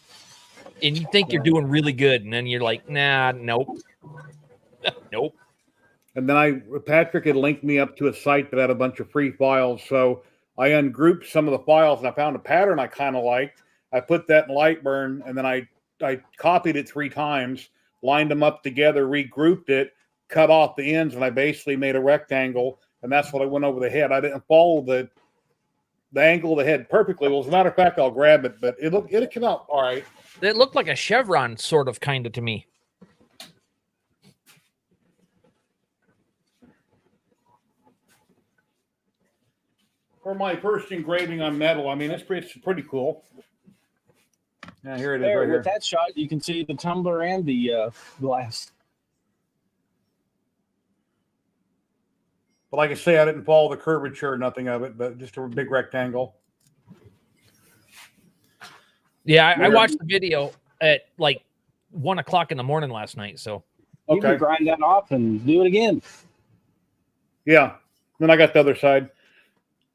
And you think you're doing really good, and then you're like, nah, nope. Nope. And then Patrick had linked me up to a site that had a bunch of free files. So I ungrouped some of the files, and I found a pattern I kind of liked. I put that in LightBurn, and then I copied it 3 times, lined them up together, regrouped it, cut off the ends, and I basically made a rectangle, and that's what I went over the head. I didn't follow the angle of the head perfectly. Well, as a matter of fact, I'll grab it, but it came out all right. It looked like a chevron, sort of, kind of, to me. For my first engraving on metal, I mean, it's pretty cool. Yeah, here it is There, right with here. that shot, you can see the tumbler and the glass. But like I say, I didn't follow the curvature or nothing of it, but just a big rectangle. Yeah, I watched the video at like 1 o'clock in the morning last night. So You can grind that off and do it again. Yeah. Then I got the other side.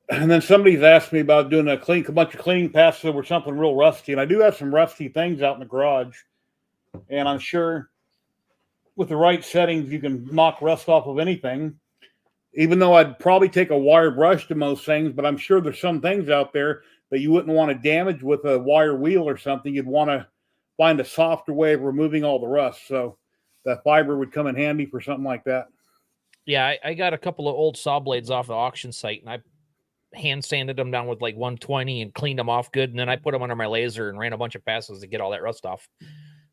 And then somebody's asked me about doing a bunch of cleaning passes over something real rusty. And I do have some rusty things out in the garage. And I'm sure with the right settings, you can knock rust off of anything. Even though I'd probably take a wire brush to most things, but I'm sure there's some things out there that you wouldn't want to damage with a wire wheel or something. You'd want to find a softer way of removing all the rust. So that fiber would come in handy for something like that. yeah, I got a couple of old saw blades off the auction site, and I hand sanded them down with like 120 and cleaned them off good. And then I put them under my laser and ran a bunch of passes to get all that rust off.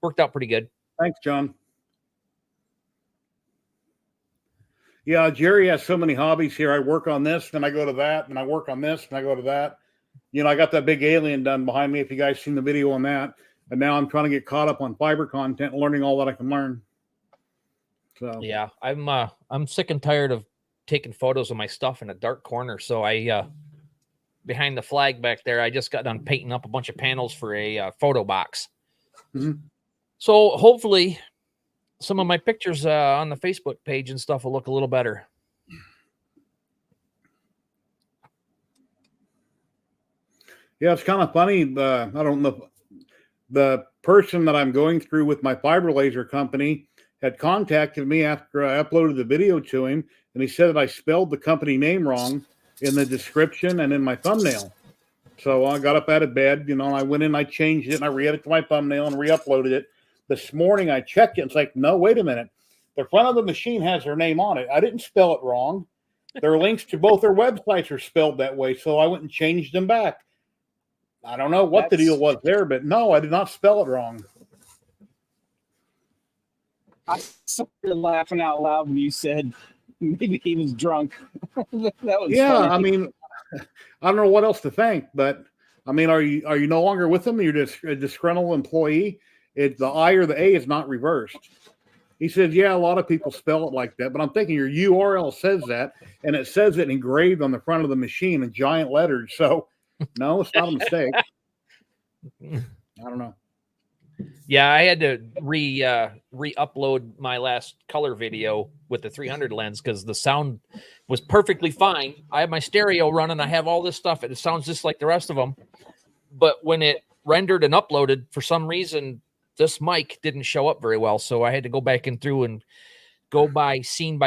Worked out pretty good. Thanks, John. Yeah, Jerry has so many hobbies here. I work on this, then I go to that, and I work on this, and I go to that. You know, I got that big alien done behind me, if you guys seen the video on that. And now I'm trying to get caught up on fiber content and learning all that I can learn. So yeah, I'm sick and tired of taking photos of my stuff in a dark corner. So I behind the flag back there, I just got done painting up a bunch of panels for a photo box. Mm-hmm. So hopefully some of my pictures on the Facebook page and stuff will look a little better. Yeah, it's kind of funny. I don't know. The person that I'm going through with my fiber laser company had contacted me after I uploaded the video to him, and he said that I spelled the company name wrong in the description and in my thumbnail. So I got up out of bed, you know, and I went in, I changed it, and I re-edited my thumbnail and re-uploaded it. This morning I checked it, and it's like, no, wait a minute. The front of the machine has their name on it. I didn't spell it wrong. Their links to both their websites are spelled that way, so I went and changed them back. I don't know what the deal was there, but no, I did not spell it wrong. I started laughing out loud when you said maybe he was drunk. That was yeah, funny. I mean, I don't know what else to think, but I mean, are you no longer with them? You're just a disgruntled employee. The I or the A is not reversed. He says, yeah, a lot of people spell it like that, but I'm thinking your URL says that, and it says it engraved on the front of the machine in giant letters. So no, it's not a mistake. I don't know. Yeah, I had to re-upload my last color video with the 300 lens because the sound was perfectly fine. I have my stereo running. I have all this stuff. It sounds just like the rest of them. But when it rendered and uploaded, for some reason, this mic didn't show up very well. So I had to go back in through and go by scene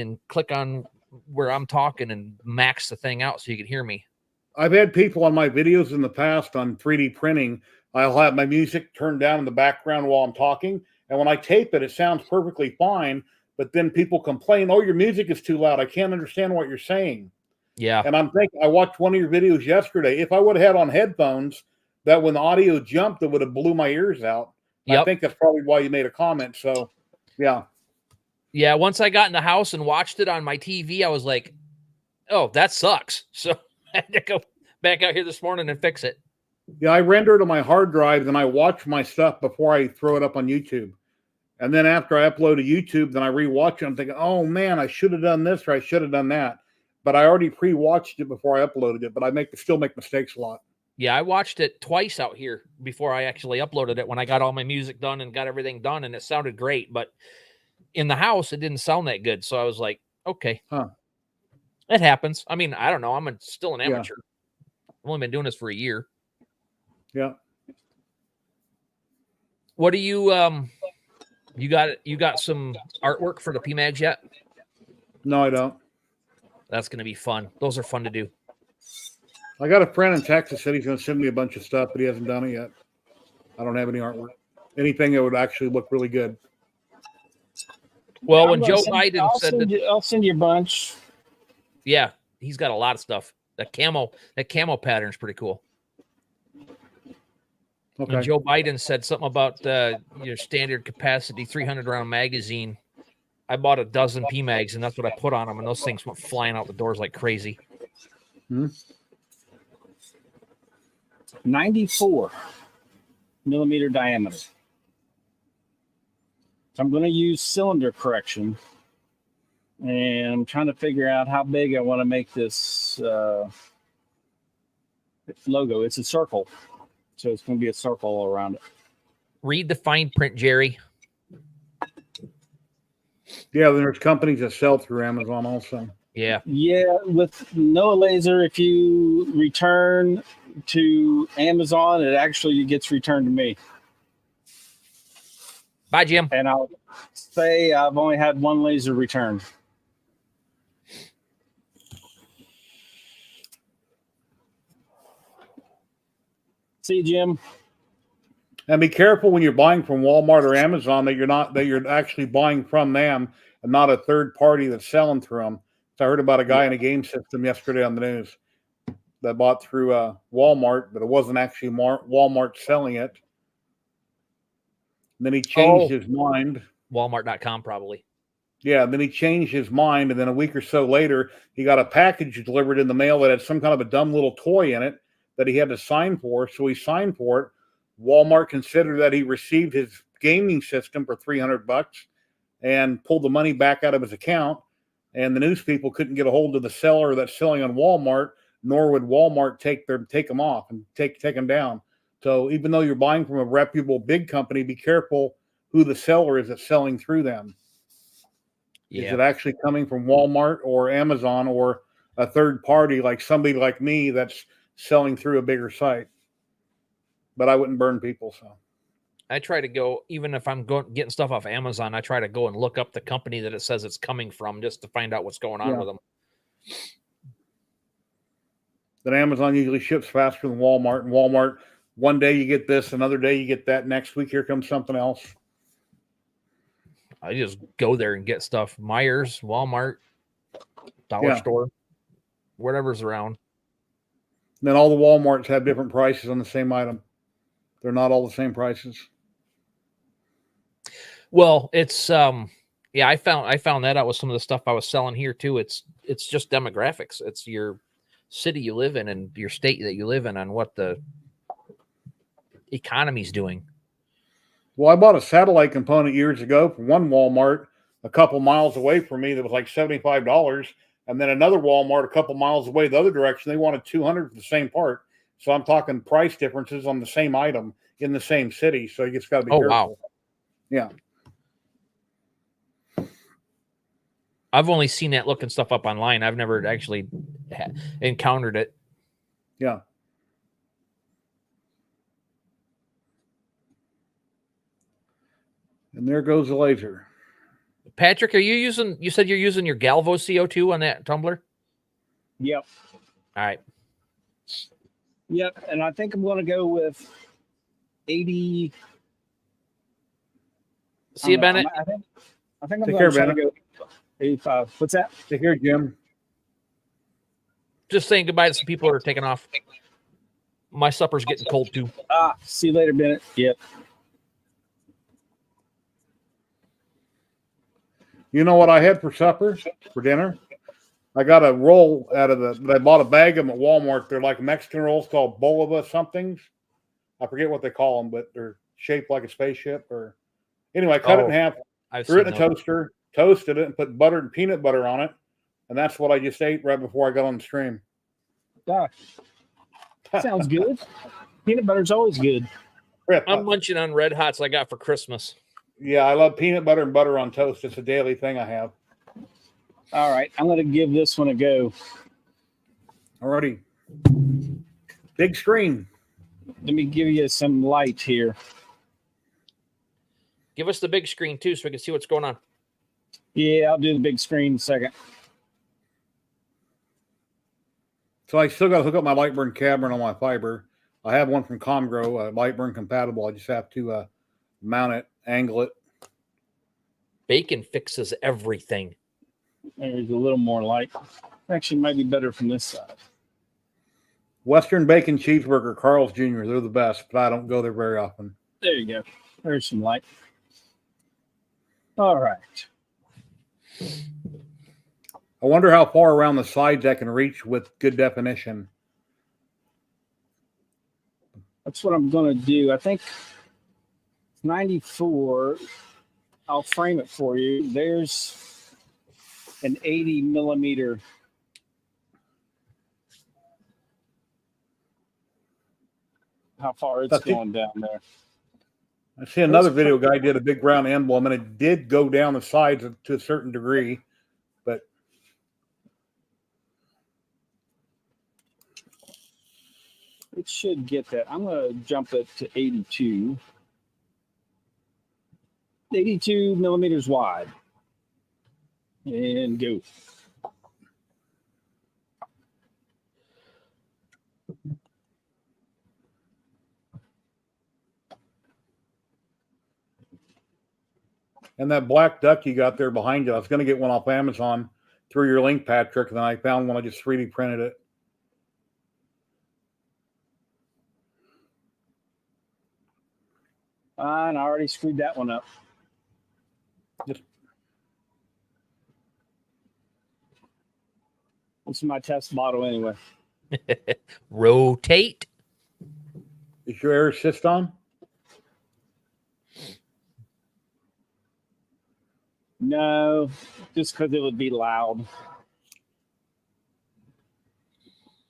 and click on where I'm talking and max the thing out so you can hear me. I've had people on my videos in the past on 3D printing. I'll have my music turned down in the background while I'm talking. And when I tape it, it sounds perfectly fine. But then people complain, oh, your music is too loud. I can't understand what you're saying. Yeah. And I'm thinking, I watched one of your videos yesterday. If I would have had on headphones, that when the audio jumped, it would have blew my ears out. Yep. I think that's probably why you made a comment. So, yeah. Yeah. Once I got in the house and watched it on my TV, I was like, oh, that sucks. So I had to go back out here this morning and fix it. Yeah, I render to my hard drive, then I watch my stuff before I throw it up on YouTube. And then after I upload to YouTube, then I rewatch it. I'm thinking, oh man, I should have done this or I should have done that. But I already pre-watched it before I uploaded it. But I still make mistakes a lot. Yeah, I watched it twice out here before I actually uploaded it when I got all my music done and got everything done, and it sounded great. But in the house, it didn't sound that good. So I was like, okay, it happens. I mean, I don't know. I'm still an amateur. Yeah. I've only been doing this for a year. Yeah. What do you you got some artwork for the PMags yet? No, I don't. That's going to be fun. Those are fun to do. I got a friend in Texas said he's going to send me a bunch of stuff, but he hasn't done it yet. I don't have any artwork. Anything that would actually look really good. Well, I'm when gonna Joe send- Biden I'll said send that, you, I'll send you a bunch. yeah, he's got a lot of stuff. That camo pattern is pretty cool. Okay. And Joe Biden said something about your standard capacity 300 round magazine. I bought a dozen PMags, and that's what I put on them, and those things went flying out the doors like crazy. 94 millimeter diameter. So I'm going to use cylinder correction, and I'm trying to figure out how big I want to make this logo. It's a circle, so it's going to be a circle all around it. Read the fine print, Jerry. Yeah, there's companies that sell through Amazon also. Yeah. Yeah, with Noah Laser, if you return to Amazon, it actually gets returned to me. Bye, Jim. And I'll say I've only had one laser return. See you, Jim. And be careful when you're buying from Walmart or Amazon that you're actually buying from them and not a third party that's selling through them. So I heard about a guy in a game system yesterday on the news that bought through Walmart, but it wasn't actually Walmart selling it. And then he changed his mind. Walmart.com probably. Yeah, then he changed his mind, and then a week or so later, he got a package delivered in the mail that had some kind of a dumb little toy in it that he had to sign for. So he signed for it. Walmart considered that he received his gaming system for $300 and pulled the money back out of his account. And the news people couldn't get a hold of the seller that's selling on Walmart, nor would Walmart take them off and take them down. So even though you're buying from a reputable big company, be careful who the seller is that's selling through them. Yeah. Is it actually coming from Walmart or Amazon or a third party like somebody like me that's selling through a bigger site? But I wouldn't burn people. So I try to go, even if I'm getting stuff off Amazon, I try to go and look up the company that it says it's coming from just to find out what's going on with them. Then Amazon usually ships faster than Walmart. And Walmart, one day you get this, another day you get that. Next week, here comes something else. I just go there and get stuff. Myers, Walmart, Dollar Store, whatever's around. And then all the Walmarts have different prices on the same item. They're not all the same prices. Well, it's I found that out with some of the stuff I was selling here too. It's just demographics. It's your city you live in and your state that you live in and what the economy's doing. Well, I bought a satellite component years ago from one Walmart a couple miles away from me that was like $75. And then another Walmart a couple miles away the other direction, they wanted $200 for the same part. So I'm talking price differences on the same item in the same city. So you just got to be careful. Wow. Yeah. I've only seen that looking stuff up online. I've never actually encountered it. Yeah. And there goes the laser. Patrick, you said you're using your Galvo CO2 on that tumbler? Yep. All right. Yep. And I think I'm going to go with 80. See you, Bennett. I think I'm Take going care, to try to Bennett. go 85. What's that? Take care, Jim. Just saying goodbye to some people that are taking off. My supper's getting cold too. See you later, Bennett. Yep. You know what I had for supper, for dinner? I got a roll out of I bought a bag of them at Walmart. They're like Mexican rolls called bolova somethings. I forget what they call them, but they're shaped like a spaceship. Or anyway, I cut it in half, threw it in a toaster, toasted it, and put butter and peanut butter on it. And that's what I just ate right before I got on the stream. Sounds good. Peanut butter's always good. I'm munching on Red Hots I got for Christmas. Yeah, I love peanut butter and butter on toast. It's a daily thing I have. All right, I'm going to give this one a go. Alrighty. Big screen. Let me give you some light here. Give us the big screen too so we can see what's going on. Yeah, I'll do the big screen in a second. So I still got to hook up my LightBurn cabinet on my fiber. I have one from Comgrow, LightBurn compatible. I just have to mount it, angle it, Bacon fixes everything. There's a little more light. Actually, might be better from this side. Western Bacon Cheeseburger, Carl's Jr. They're the best, but I don't go there very often. There you go. There's some light. All right. I wonder how far around the sides I can reach with good definition. That's what I'm going to do. I think 94. I'll frame it for you. There's an 80 millimeter. How far it's going down there. I see another video guy did a big round emblem, and it did go down the sides to a certain degree, but it should get that. I'm going to jump it to 82. 82 millimeters wide. And go. And that black duck you got there behind you, I was going to get one off Amazon through your link, Patrick, and then I found one. I just 3D printed it. And I already screwed that one up. Just this is my test model anyway. Rotate. Is your air assist on? No, just because it would be loud.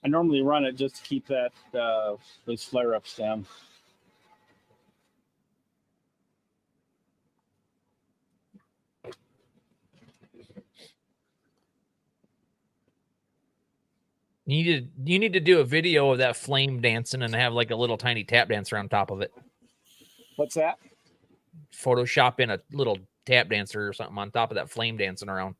I normally run it just to keep that those flare-ups down. You need to do a video of that flame dancing and have like a little tiny tap dancer on top of it. What's that? Photoshop in a little tap dancer or something on top of that flame dancing around.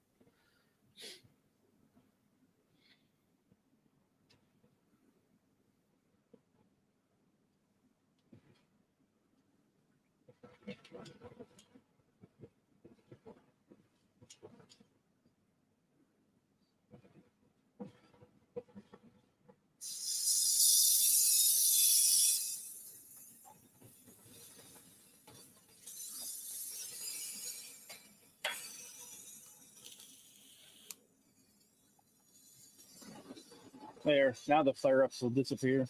There, now the flare-ups will disappear.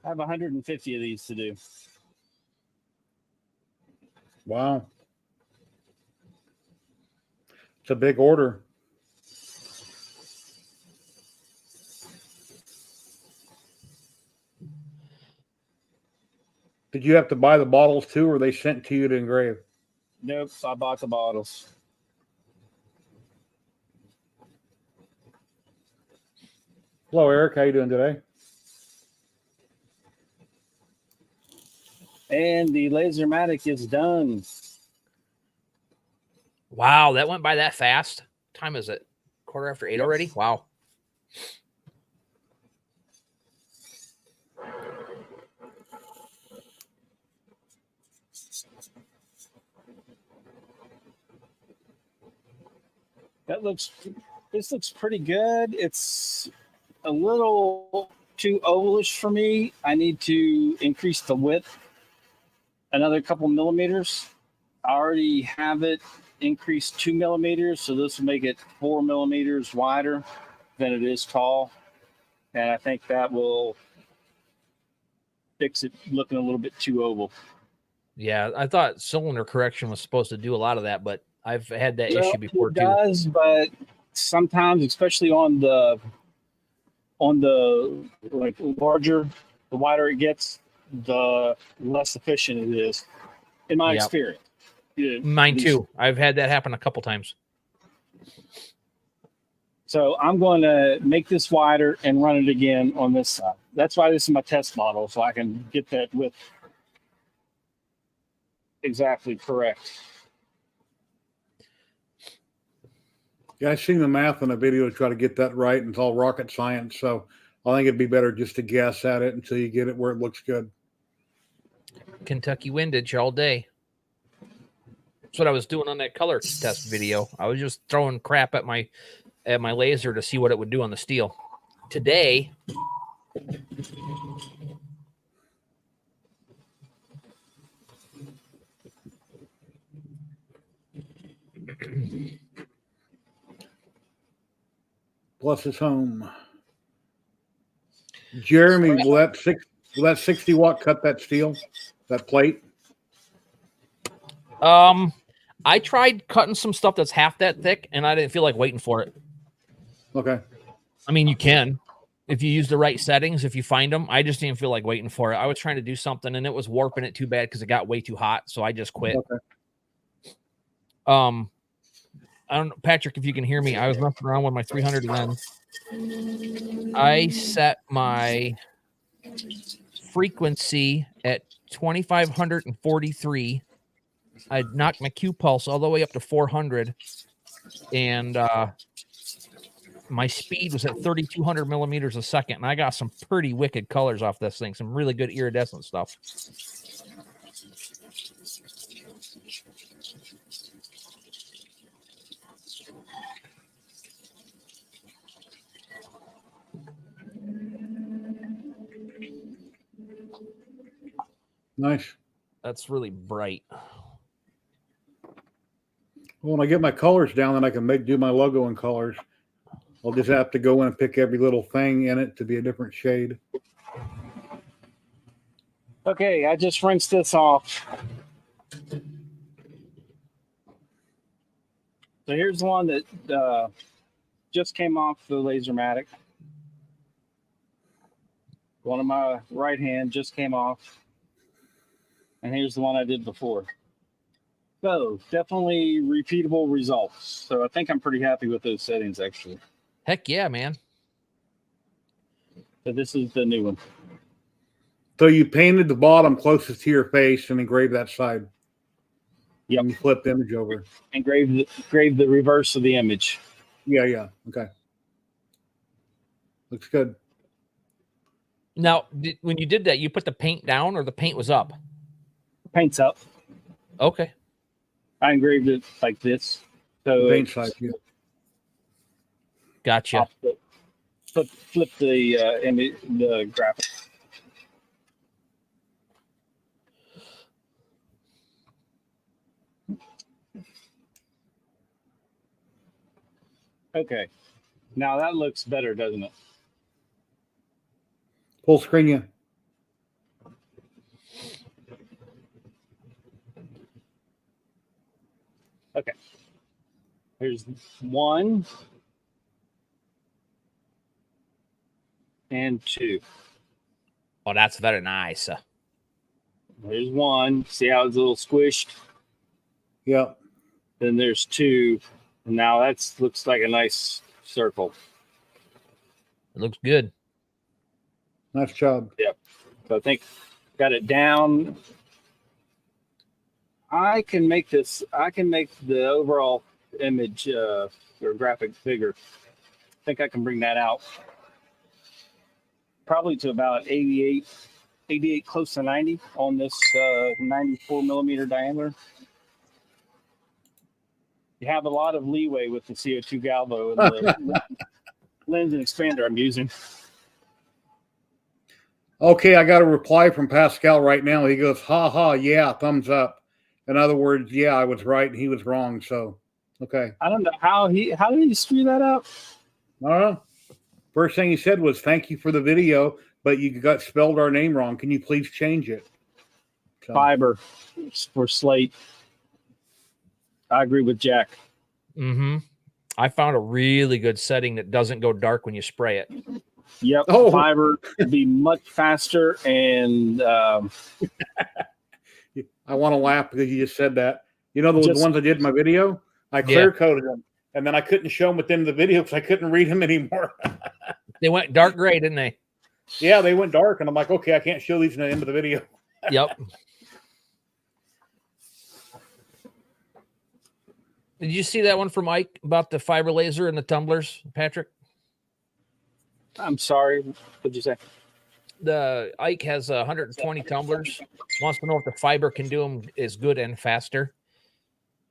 I have 150 of these to do. Wow. It's a big order. Did you have to buy the bottles too, or were they sent to you to engrave? Nope, I bought the bottles. Hello, Eric. How you doing today? And the laserMATIC is done. Wow, that went by that fast. What time is it? 8:15 already? Wow. This looks pretty good. It's a little too ovalish for me. I need to increase the width another couple millimeters. I already have it increased 2 millimeters, so this will make it 4 millimeters wider than it is tall. And I think that will fix it looking a little bit too oval. Yeah, I thought cylinder correction was supposed to do a lot of that, but I've had that issue before too. It does, but sometimes, especially on the like larger, the wider it gets, the less efficient it is. In my experience. Mine too. I've had that happen a couple times. So I'm going to make this wider and run it again on this side. That's why this is my test model, so I can get that width exactly correct. Yeah, I've seen the math in a video to try to get that right, and it's all rocket science. So I think it'd be better just to guess at it until you get it where it looks good. Kentucky windage all day. That's what I was doing on that color test video. I was just throwing crap at my laser to see what it would do on the steel. Today, Bless his home. Jeremy, will that 60 watt cut that steel, that plate? I tried cutting some stuff that's half that thick, and I didn't feel like waiting for it. Okay. I mean, you can if you use the right settings, if you find them. I just didn't feel like waiting for it. I was trying to do something, and it was warping it too bad because it got way too hot, so I just quit. Okay. I don't know, Patrick, if you can hear me. I was messing around with my 300 lens. I set my frequency at 2543. I knocked my Q pulse all the way up to 400, and my speed was at 3,200 millimeters a second. And I got some pretty wicked colors off this thing, some really good iridescent stuff. Nice. That's really bright. Well, when I get my colors down, then I can do my logo in colors. I'll just have to go in and pick every little thing in it to be a different shade. Okay, I just rinsed this off. So here's the one that just came off the laserMATIC. One of my right hand just came off. And here's the one I did before. So definitely repeatable results. So I think I'm pretty happy with those settings, actually. Heck yeah, man. So this is the new one. So you painted the bottom closest to your face and engraved that side. Yep. And you flipped the image over. Engrave the reverse of the image. Yeah. Okay. Looks good. Now, when you did that, you put the paint down or the paint was up? Paint's up. Okay. I engraved it like this. So Paint side, yeah. Gotcha. Flip the image, the graphic. Okay. Now that looks better, doesn't it? Full screen, yeah. Okay. Here's 1 and 2. Oh, that's very nice. There's 1. See how it's a little squished? Yeah. Then there's 2. And now that looks like a nice circle. It looks good. Nice job. Yep. So I think got it down. I can make the overall image or graphic bigger. I think I can bring that out probably to about 88, close to 90 on this 94 millimeter diameter. You have a lot of leeway with the CO2 Galvo and the lens and expander I'm using. Okay, I got a reply from Pascal right now. He goes, ha ha, yeah, thumbs up. In other words, yeah, I was right and he was wrong. So, okay. I don't know how did he screw that up? I don't know. First thing he said was, thank you for the video, but you got spelled our name wrong. Can you please change it? So, Fiber for slate. I agree with Jack. Mm-hmm. I found a really good setting that doesn't go dark when you spray it. Yep. Oh. Fiber would be much faster and I want to laugh because you just said that. You know the ones I did in my video? I clear coated them, and then I couldn't show them within the video because I couldn't read them anymore. They went dark gray, didn't they? Yeah, they went dark, and I'm like, okay, I can't show these in the end of the video. Yep. Did you see that one from Mike about the fiber laser and the tumblers, Patrick? I'm sorry. What'd you say? The Ike has 120 tumblers. Wants to know if the fiber can do them as good and faster.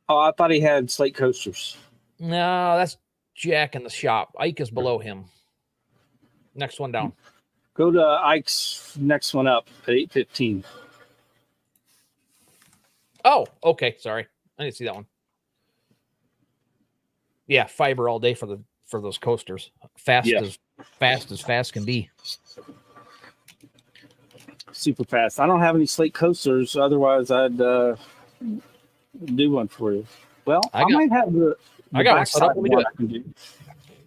Oh, I thought he had slate coasters. No, that's Jack in the shop. Ike is below him. Next one down. Go to Ike's next one up at 8:15. Oh, okay. Sorry, I didn't see that one. Yeah, fiber all day for those coasters. Fast as fast can be. Super fast. I don't have any slate coasters, otherwise I'd do one for you. Well, I might have the I got one set up. Let me do it.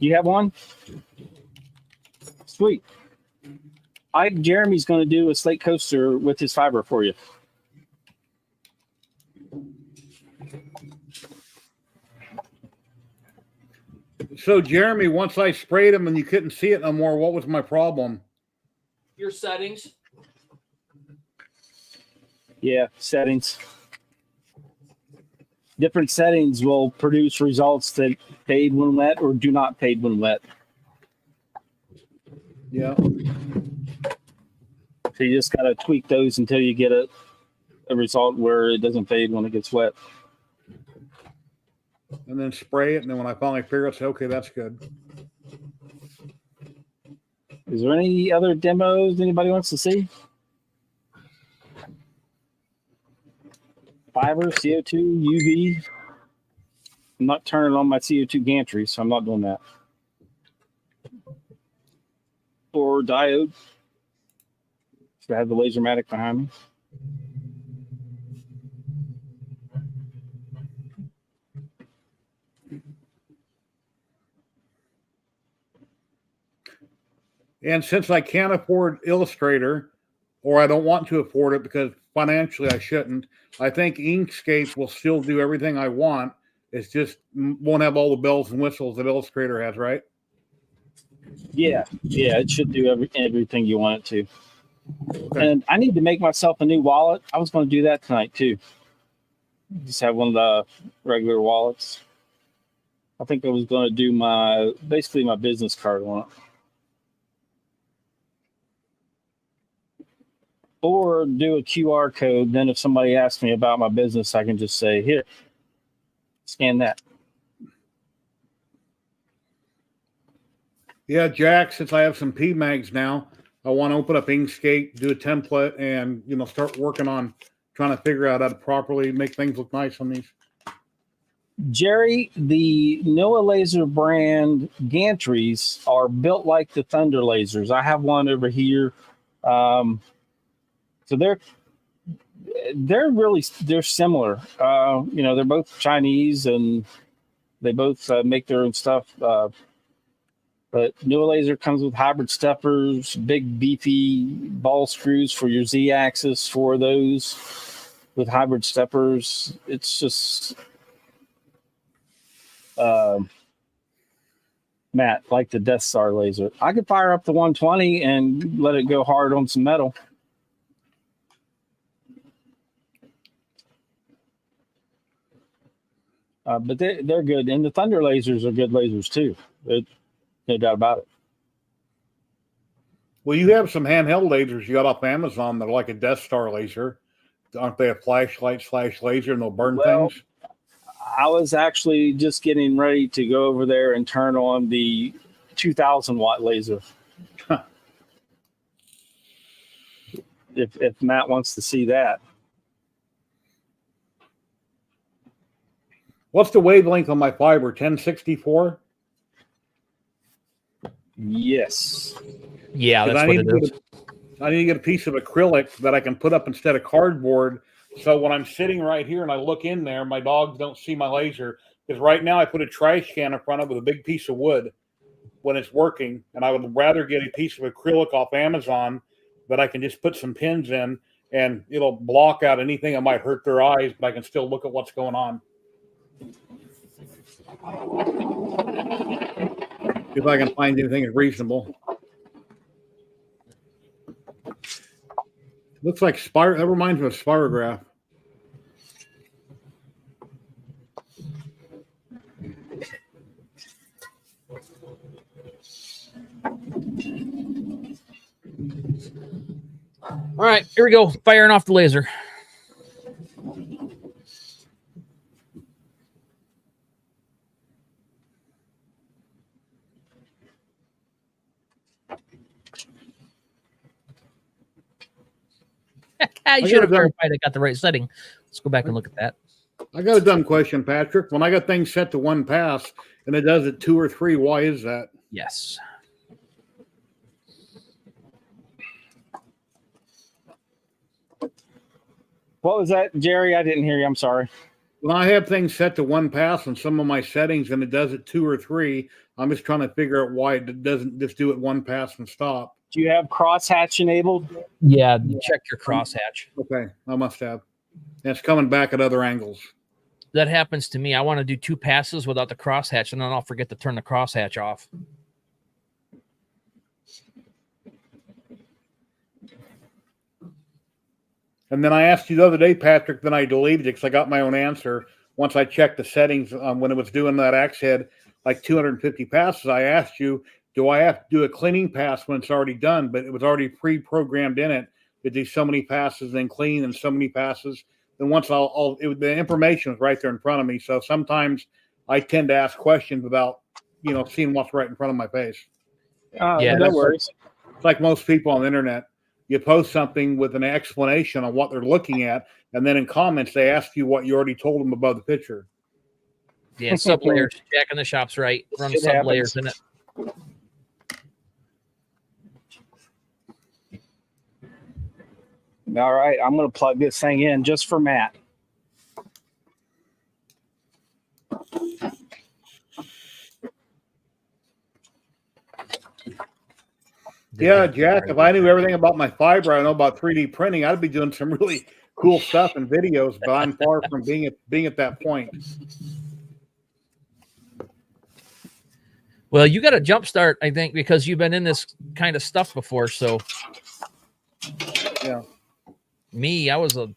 You have one? Sweet. Jeremy's going to do a slate coaster with his fiber for you. So, Jeremy, once I sprayed them and you couldn't see it no more, what was my problem? Your settings. Yeah, settings. Different settings will produce results that fade when wet or do not fade when wet. Yeah. So you just got to tweak those until you get a result where it doesn't fade when it gets wet. And then spray it, and then when I finally figure it, say, okay, that's good. Is there any other demos anybody wants to see? Fiber, CO2, UV. I'm not turning on my CO2 gantry, so I'm not doing that. Or diode. So I have the laserMATIC behind me. And since I can't afford Illustrator, or I don't want to afford it because financially I shouldn't, I think Inkscape will still do everything I want. It's just won't have all the bells and whistles that Illustrator has, right? Yeah, it should do everything you want it to. Okay. And I need to make myself a new wallet. I was going to do that tonight too. Just have one of the regular wallets. I think I was going to do basically my business card on it. Or do a QR code. Then if somebody asks me about my business, I can just say, here, scan that. Yeah, Jack, since I have some PMags now, I want to open up Inkscape, do a template, and start working on trying to figure out how to properly make things look nice on these. Jerry, the Noah Laser brand gantries are built like the Thunder lasers. I have one over here. So they're similar. They're both Chinese and they both make their own stuff. But Noah Laser comes with hybrid steppers, big beefy ball screws for your Z-axis for those with hybrid steppers. It's just Matt, like the Death Star laser. I could fire up the 120 and let it go hard on some metal. But they're good. And the Thunder lasers are good lasers too. No doubt about it. Well, you have some handheld lasers you got off Amazon that are like a Death Star laser. Aren't they a flashlight / laser and they'll burn things? I was actually just getting ready to go over there and turn on the 2,000 watt laser. If Matt wants to see that. What's the wavelength on my fiber? 1064? Yes. Yeah, that's what it is. I need to get a piece of acrylic that I can put up instead of cardboard. So when I'm sitting right here and I look in there, my dogs don't see my laser. Because right now I put a trash can in front of it with a big piece of wood when it's working. And I would rather get a piece of acrylic off Amazon that I can just put some pins in and it'll block out anything that might hurt their eyes, but I can still look at what's going on. If I can find anything that's reasonable. Looks like that reminds me of spirograph. All right, here we go. Firing off the laser. I should have verified I got the right setting. Let's go back and look at that. I got a dumb question, Patrick. When I got things set to 1 pass and it does it 2 or 3, why is that? Yes. What was that, Jerry? I didn't hear you. I'm sorry. When I have things set to 1 pass on some of my settings and it does it 2 or 3, I'm just trying to figure out why it doesn't just do it 1 pass and stop. Do you have crosshatch enabled? Yeah, check your crosshatch. Okay, I must have. And it's coming back at other angles. That happens to me. I want to do 2 passes without the crosshatch, and then I'll forget to turn the crosshatch off. And then I asked you the other day, Patrick, then I deleted it because I got my own answer. Once I checked the settings when it was doing that axe head, like 250 passes, I asked you, do I have to do a cleaning pass when it's already done? But it was already pre-programmed in it to do so many passes, then clean, and so many passes. Then once the information was right there in front of me. So sometimes I tend to ask questions without, seeing what's right in front of my face. Yeah, no worries. It's like most people on the internet. You post something with an explanation on what they're looking at, and then in comments they ask you what you already told them above the picture. Yeah, sub layers. Jack in the shop's right. Run sub layers in it. All right, I'm going to plug this thing in just for Matt. Yeah, Jack, if I knew everything about my fiber, I know about 3D printing, I'd be doing some really cool stuff in videos, but I'm far from being at that point. Well, you got a jump start, I think, because you've been in this kind of stuff before. So, yeah. Me, I was a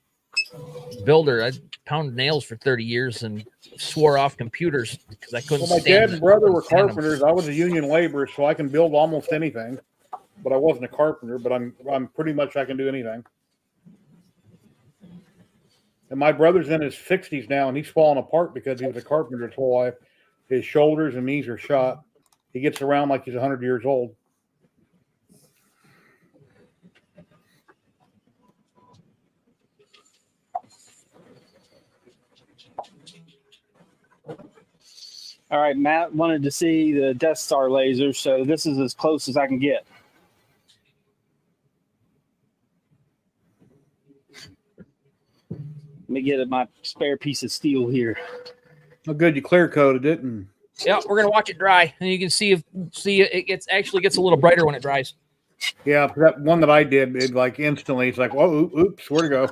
builder. I pounded nails for 30 years and swore off computers because I couldn't. Well, my dad and brother were carpenters. I was a union laborer, so I can build almost anything. But I wasn't a carpenter. But I'm pretty much I can do anything. And my brother's in his 60s now, and he's falling apart because he was a carpenter his whole life. His shoulders and knees are shot. He gets around like he's 100 years old. All right, Matt wanted to see the Death Star laser, so this is as close as I can get. Let me get my spare piece of steel here. Oh, good, you clear coated it, and yeah, we're gonna watch it dry, and you can see it actually gets a little brighter when it dries. Yeah, that one that I did, it like instantly, it's like, whoa, oops, where to go?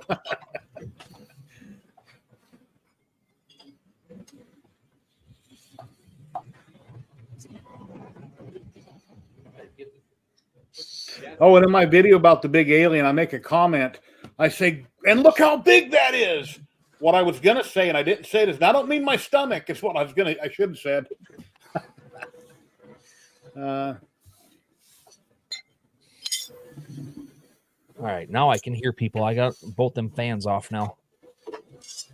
Oh, and in my video about the big alien, I make a comment. I say, and look how big that is. What I was going to say, and I didn't say it, is, I don't mean my stomach. It's what I should have said. All right, now I can hear people. I got both them fans off now. It's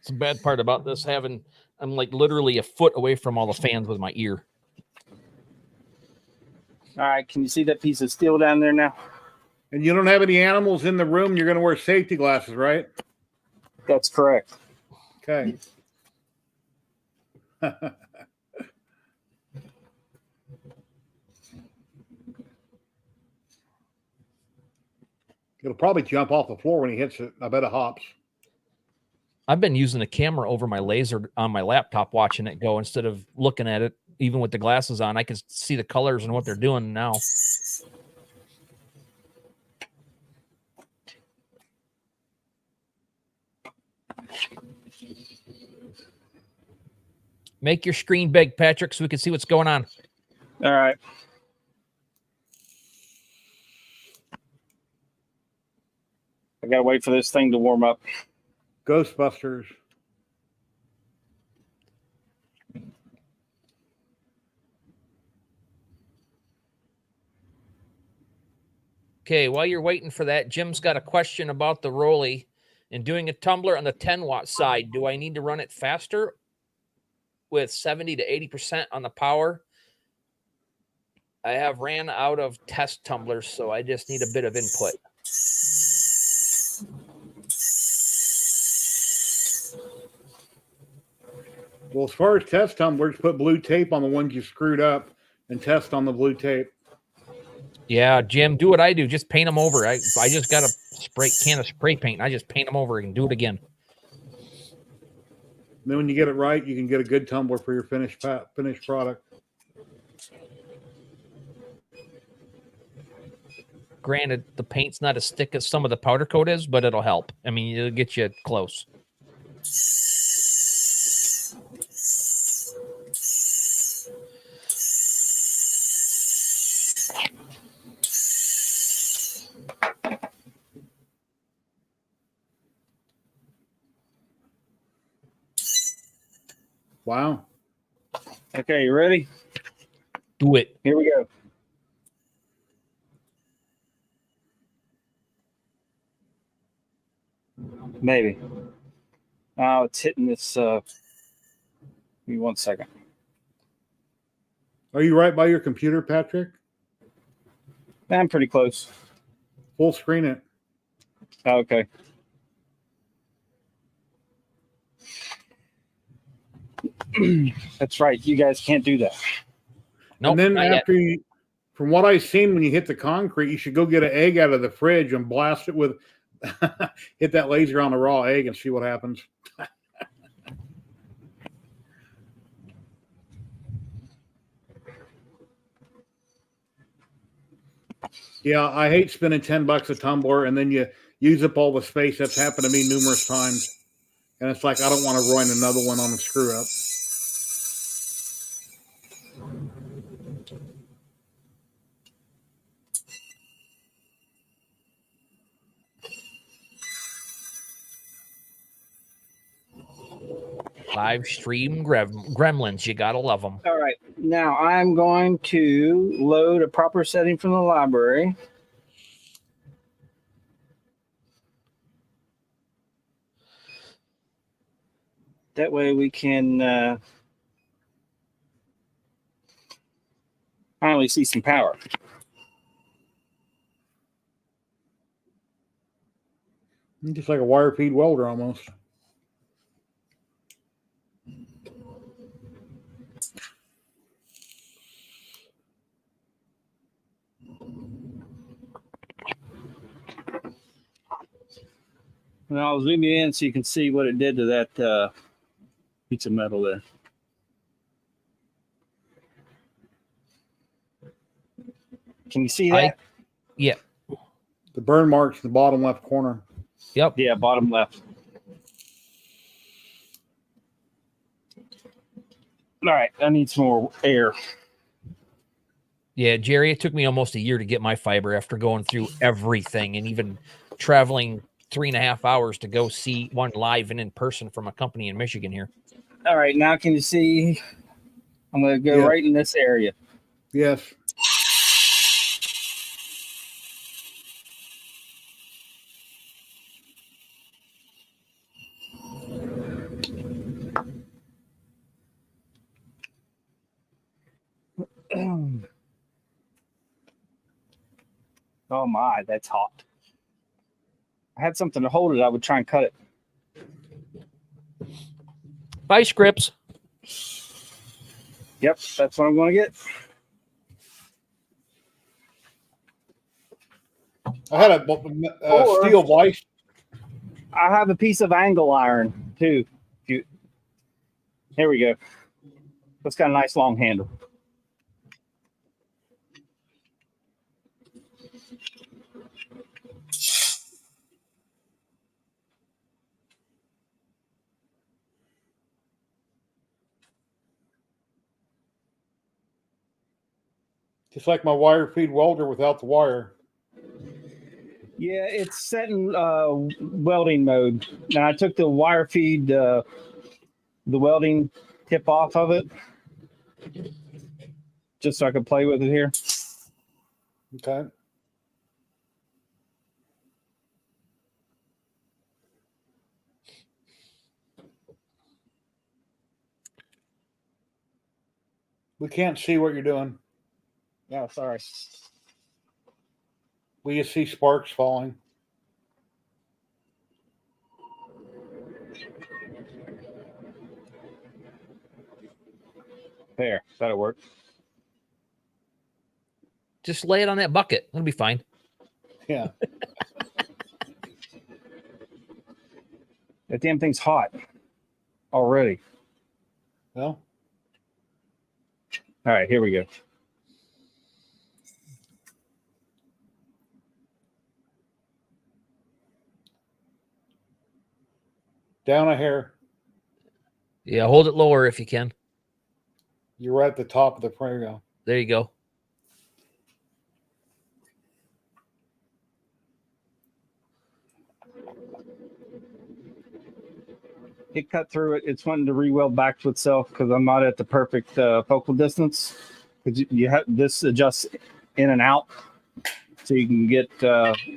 the bad part about this I'm like literally a foot away from all the fans with my ear. All right, can you see that piece of steel down there now? And you don't have any animals in the room. You're going to wear safety glasses, right? That's correct. Okay. It'll probably jump off the floor when he hits it. I bet it hops. I've been using the camera over my laser on my laptop, watching it go instead of looking at it. Even with the glasses on, I can see the colors and what they're doing now. Make your screen big, Patrick, so we can see what's going on. All right. I got to wait for this thing to warm up. Ghostbusters. Okay, while you're waiting for that, Jim's got a question about the Rolly and doing a tumbler on the 10-watt side. Do I need to run it faster with 70 to 80% on the power? I have ran out of test tumblers, so I just need a bit of input. Well, as far as test tumblers, put blue tape on the ones you screwed up and test on the blue tape. Yeah, Jim, do what I do. Just paint them over. I just got a can of spray paint. I just paint them over and do it again. And then when you get it right, you can get a good tumbler for your finished product. Granted, the paint's not as thick as some of the powder coat is, but it'll help. I mean, it'll get you close. Wow. Okay, you ready? Do it. Here we go. Maybe. Oh, it's hitting this. Give me 1 second. Are you right by your computer, Patrick? I'm pretty close. Full screen it. Okay. That's right. You guys can't do that. Nope, and then not after yet. you, from what I've seen, when you hit the concrete, you should go get an egg out of the fridge and blast it with, hit that laser on a raw egg and see what happens. Yeah, I hate spending $10 a tumbler and then you use up all the space. That's happened to me numerous times. And it's like, I don't want to ruin another one on a screw up. Live stream gremlins. You got to love them. All right. Now I'm going to load a proper setting from the library. That way we can finally see some power. Just like a wire feed welder almost. And I'll zoom you in so you can see what it did to that piece of metal there. Can you see that? Yeah. The burn marks in the bottom left corner. Yep. Yeah, bottom left. All right, I need some more air. Yeah, Jerry, it took me almost a year to get my fiber after going through everything and even traveling 3.5 hours to go see one live and in person from a company in Michigan here. All right, now can you see? I'm going to go right in this area. Yes. Oh my, that's hot. I had something to hold it, I would try and cut it. Bye, scripts. Yep, that's what I'm going to get. I had a steel vise. I have a piece of angle iron too. Here we go. It's got a nice long handle. Just like my wire feed welder without the wire. Yeah, it's set in welding mode. Now I took the wire feed, the welding tip off of it, just so I could play with it here. Okay. We can't see what you're doing. No, sorry. We just see sparks falling. There, that'll work. Just lay it on that bucket. It'll be fine. Yeah. That damn thing's hot already. Well. All right, here we go. Down a hair. Yeah, hold it lower if you can. You're right at the top of the printer. There you go. It cut through it. It's wanting to re-weld back to itself because I'm not at the perfect focal distance. Because you have this adjusts in and out, so you can get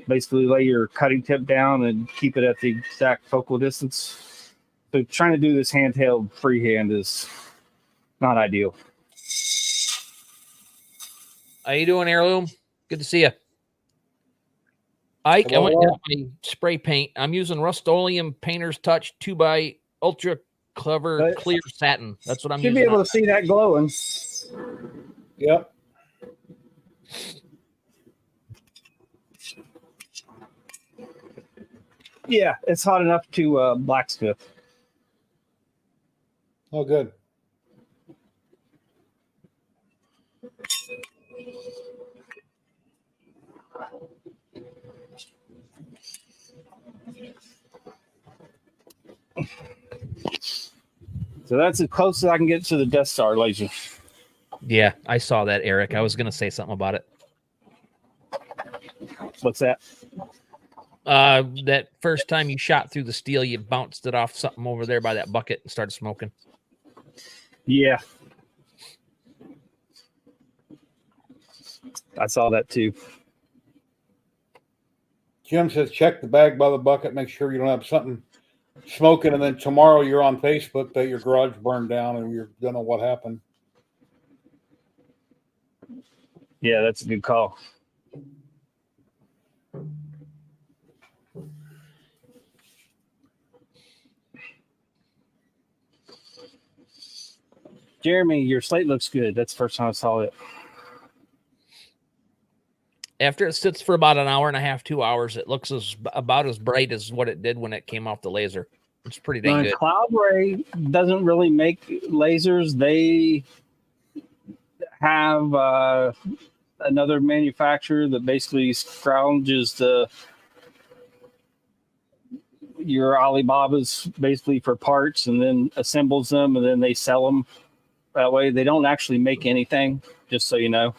basically lay your cutting tip down and keep it at the exact focal distance. So trying to do this handheld freehand is not ideal. How you doing, Heirloom? Good to see you. Ike, Hello. I went to my spray paint. I'm using Rust-Oleum Painter's Touch 2x Ultra Clever Clear Satin. That's what I'm Should using. be able to see that glowing. Yep. Yeah, it's hot enough to blacksmith. Oh, good. So that's as close as I can get to the Death Star laser. Yeah, I saw that, Eric. I was going to say something about it. What's that? That first time you shot through the steel, you bounced it off something over there by that bucket and started smoking. Yeah. I saw that too. Jim says, check the bag by the bucket. Make sure you don't have something smoking. And then tomorrow you're on Facebook that your garage burned down and you don't know what happened. Yeah, that's a good call. Jeremy, your slate looks good. That's the first time I saw it. After it sits for about an hour and a half, 2 hours, it looks about as bright as what it did when it came off the laser. It's pretty dang good. Cloud Ray doesn't really make lasers. They have another manufacturer that basically scrounges your Alibabas basically for parts and then assembles them and then they sell them that way. They don't actually make anything, just so you know.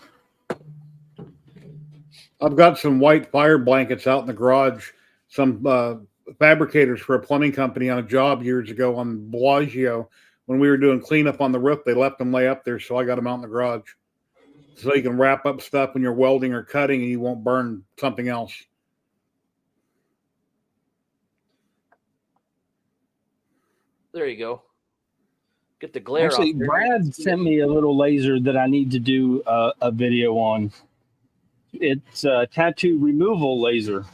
I've got some white fire blankets out in the garage. Some fabricators for a plumbing company on a job years ago on Bellagio. When we were doing cleanup on the roof, they left them lay up there, so I got them out in the garage. So you can wrap up stuff when you're welding or cutting and you won't burn something else. There you go. Get the glare Actually, off there. Brad sent me a little laser that I need to do a video on. It's a tattoo removal laser.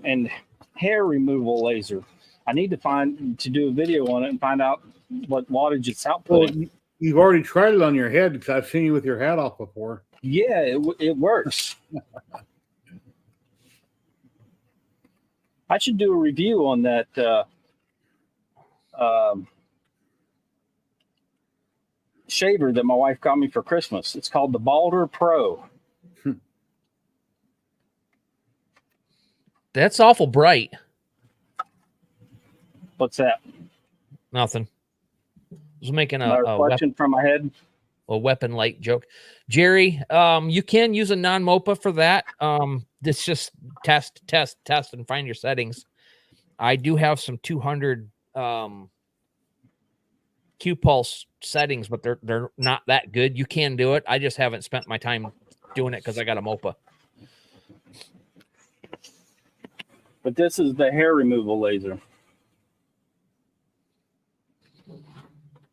And hair removal laser. I need to do a video on it and find out what wattage it's outputting. Well, you've already tried it on your head because I've seen you with your hat off before. Yeah, it works. I should do a review on that shaver that my wife got me for Christmas. It's called the Balder Pro. That's awful bright. What's that? Nothing. I was making A reflection from my head. A weapon light joke. Jerry, you can use a non-MOPA for that. It's just test, and find your settings. I do have some 200 Q-Pulse settings, but they're not that good. You can do it. I just haven't spent my time doing it because I got a MOPA. But this is the hair removal laser.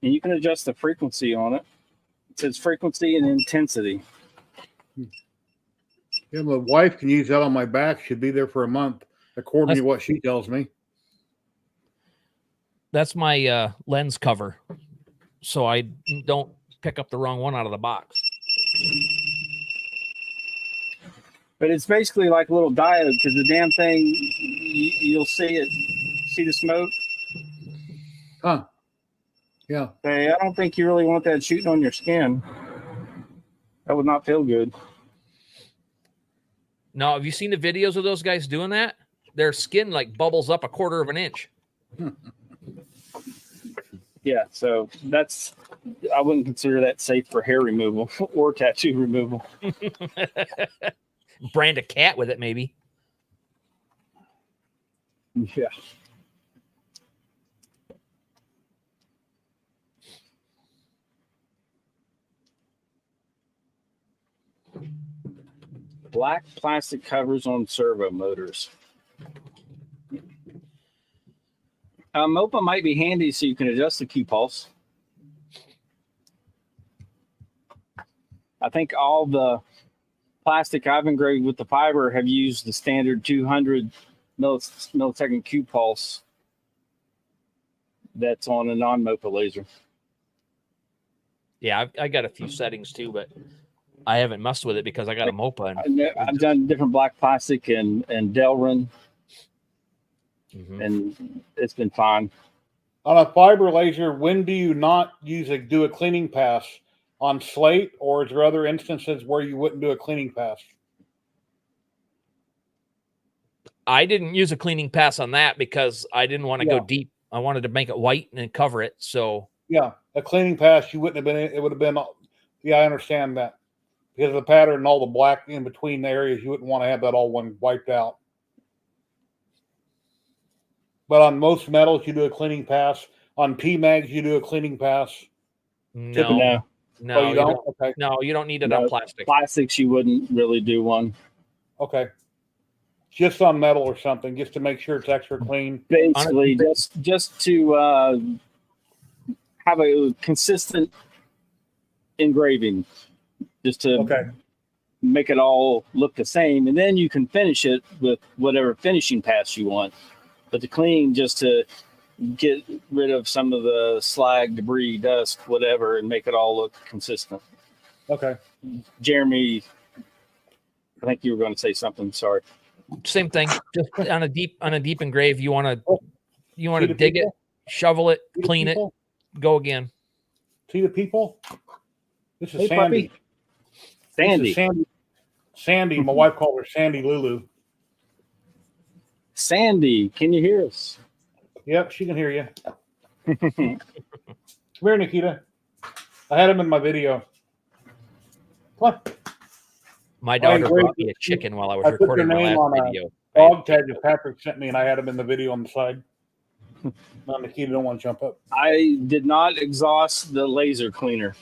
And you can adjust the frequency on it. It says frequency and intensity. Yeah, my wife can use that on my back. She'll be there for a month, according to what she tells me. That's my lens cover, so I don't pick up the wrong one out of the box. But it's basically like a little diode, because the damn thing, you'll see it. See the smoke? Huh. Yeah. Hey, I don't think you really want that shooting on your skin. That would not feel good. No, have you seen the videos of those guys doing that? Their skin like bubbles up 1/4 of an inch. Yeah, so that's, I wouldn't consider that safe for hair removal or tattoo removal. Brand a cat with it, maybe. Yeah. Black plastic covers on servo motors. MOPA might be handy so you can adjust the Q pulse. I think all the plastic I've engraved with the fiber have used the standard 200 millisecond Q pulse that's on a non-MOPA laser. Yeah, I got a few settings too, but I haven't messed with it because I got a MOPA. I've done different black plastic and Delrin, and it's been fine. On a fiber laser, when do you not do a cleaning pass? On slate, or is there other instances where you wouldn't do a cleaning pass? I didn't use a cleaning pass on that because I didn't want to go deep. I wanted to make it white and then cover it. So yeah, a cleaning pass, you wouldn't have been. It would have been. Yeah, I understand that because of the pattern and all the black in between the areas, you wouldn't want to have that all one wiped out. But on most metals, you do a cleaning pass. On PMags, you do a cleaning pass. No. No, oh, you don't? Okay. No, you don't need it on plastic. Plastics, you wouldn't really do one. Okay. Just on metal or something, just to make sure it's extra clean. Basically, just to have a consistent engraving, just to make it all look the same, and then you can finish it with whatever finishing pass you want. But the clean, just to get rid of some of the slag, debris, dust, whatever, and make it all look consistent. Okay. Jeremy, I think you were going to say something. Sorry. Same thing. Just on a deep engrave, you want to dig it, shovel it, clean it, go again. See the people? This is Sandy. Puppy. Sandy. Sandy. My wife called her Sandy Lulu. Sandy, can you hear us? Yep, she can hear you. Come here, Nikita. I had him in my video. What? My daughter brought me a chicken while I was recording my last video. Dog tag that Patrick sent me, and I had him in the video on the side. Now, Nikita don't want to jump up. I did not exhaust the laser cleaner.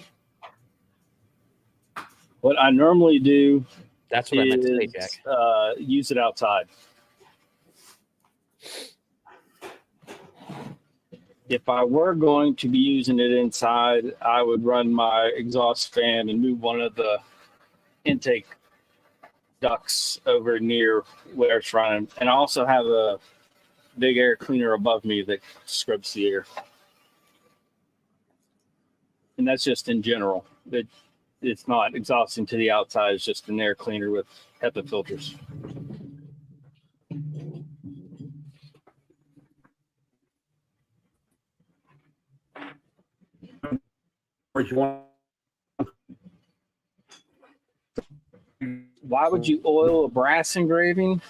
What I normally do That's what I meant to say, Jack. Use it outside. If I were going to be using it inside, I would run my exhaust fan and move one of the intake ducts over near where it's running. And I also have a big air cleaner above me that scrubs the air. And that's just in general. It's not exhausting to the outside. It's just an air cleaner with HEPA filters. Why would you oil a brass engraving?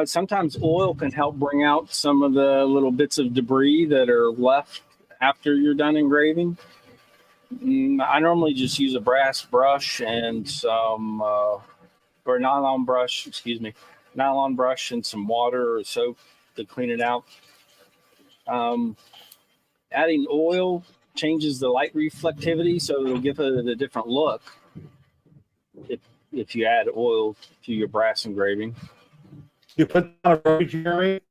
Sometimes oil can help bring out some of the little bits of debris that are left after you're done engraving. I normally just use a brass brush and some, or nylon brush and some water or soap to clean it out. Adding oil changes the light reflectivity, so it'll give it a different look. If if you add oil to your brass engraving. You put on a rotary, Jeremy?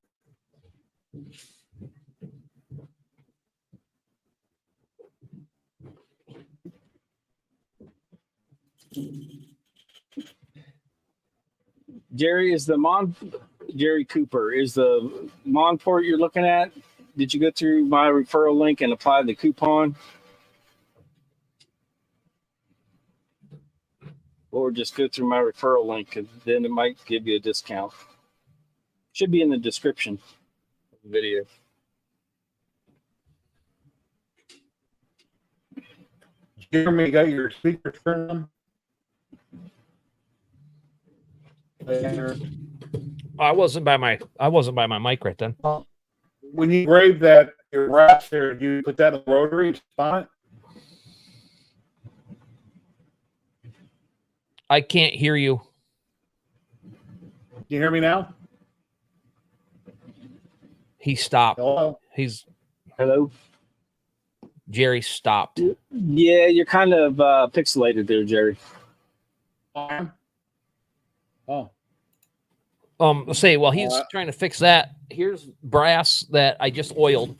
Jerry, Jerry Cooper, is the Monport you're looking at? Did you go through my referral link and apply the coupon? Or just go through my referral link and then it might give you a discount. Should be in the description of the video. Jeremy, got your speaker turned on? I wasn't by my mic right then. When you engrave that your brass there, do you put that in the rotary spot? I can't hear you. Can you hear me now? He stopped. Hello? Hello? Jerry stopped. Yeah, you're kind of pixelated there, Jerry. Oh. Let's say while he's trying to fix that, here's brass that I just oiled.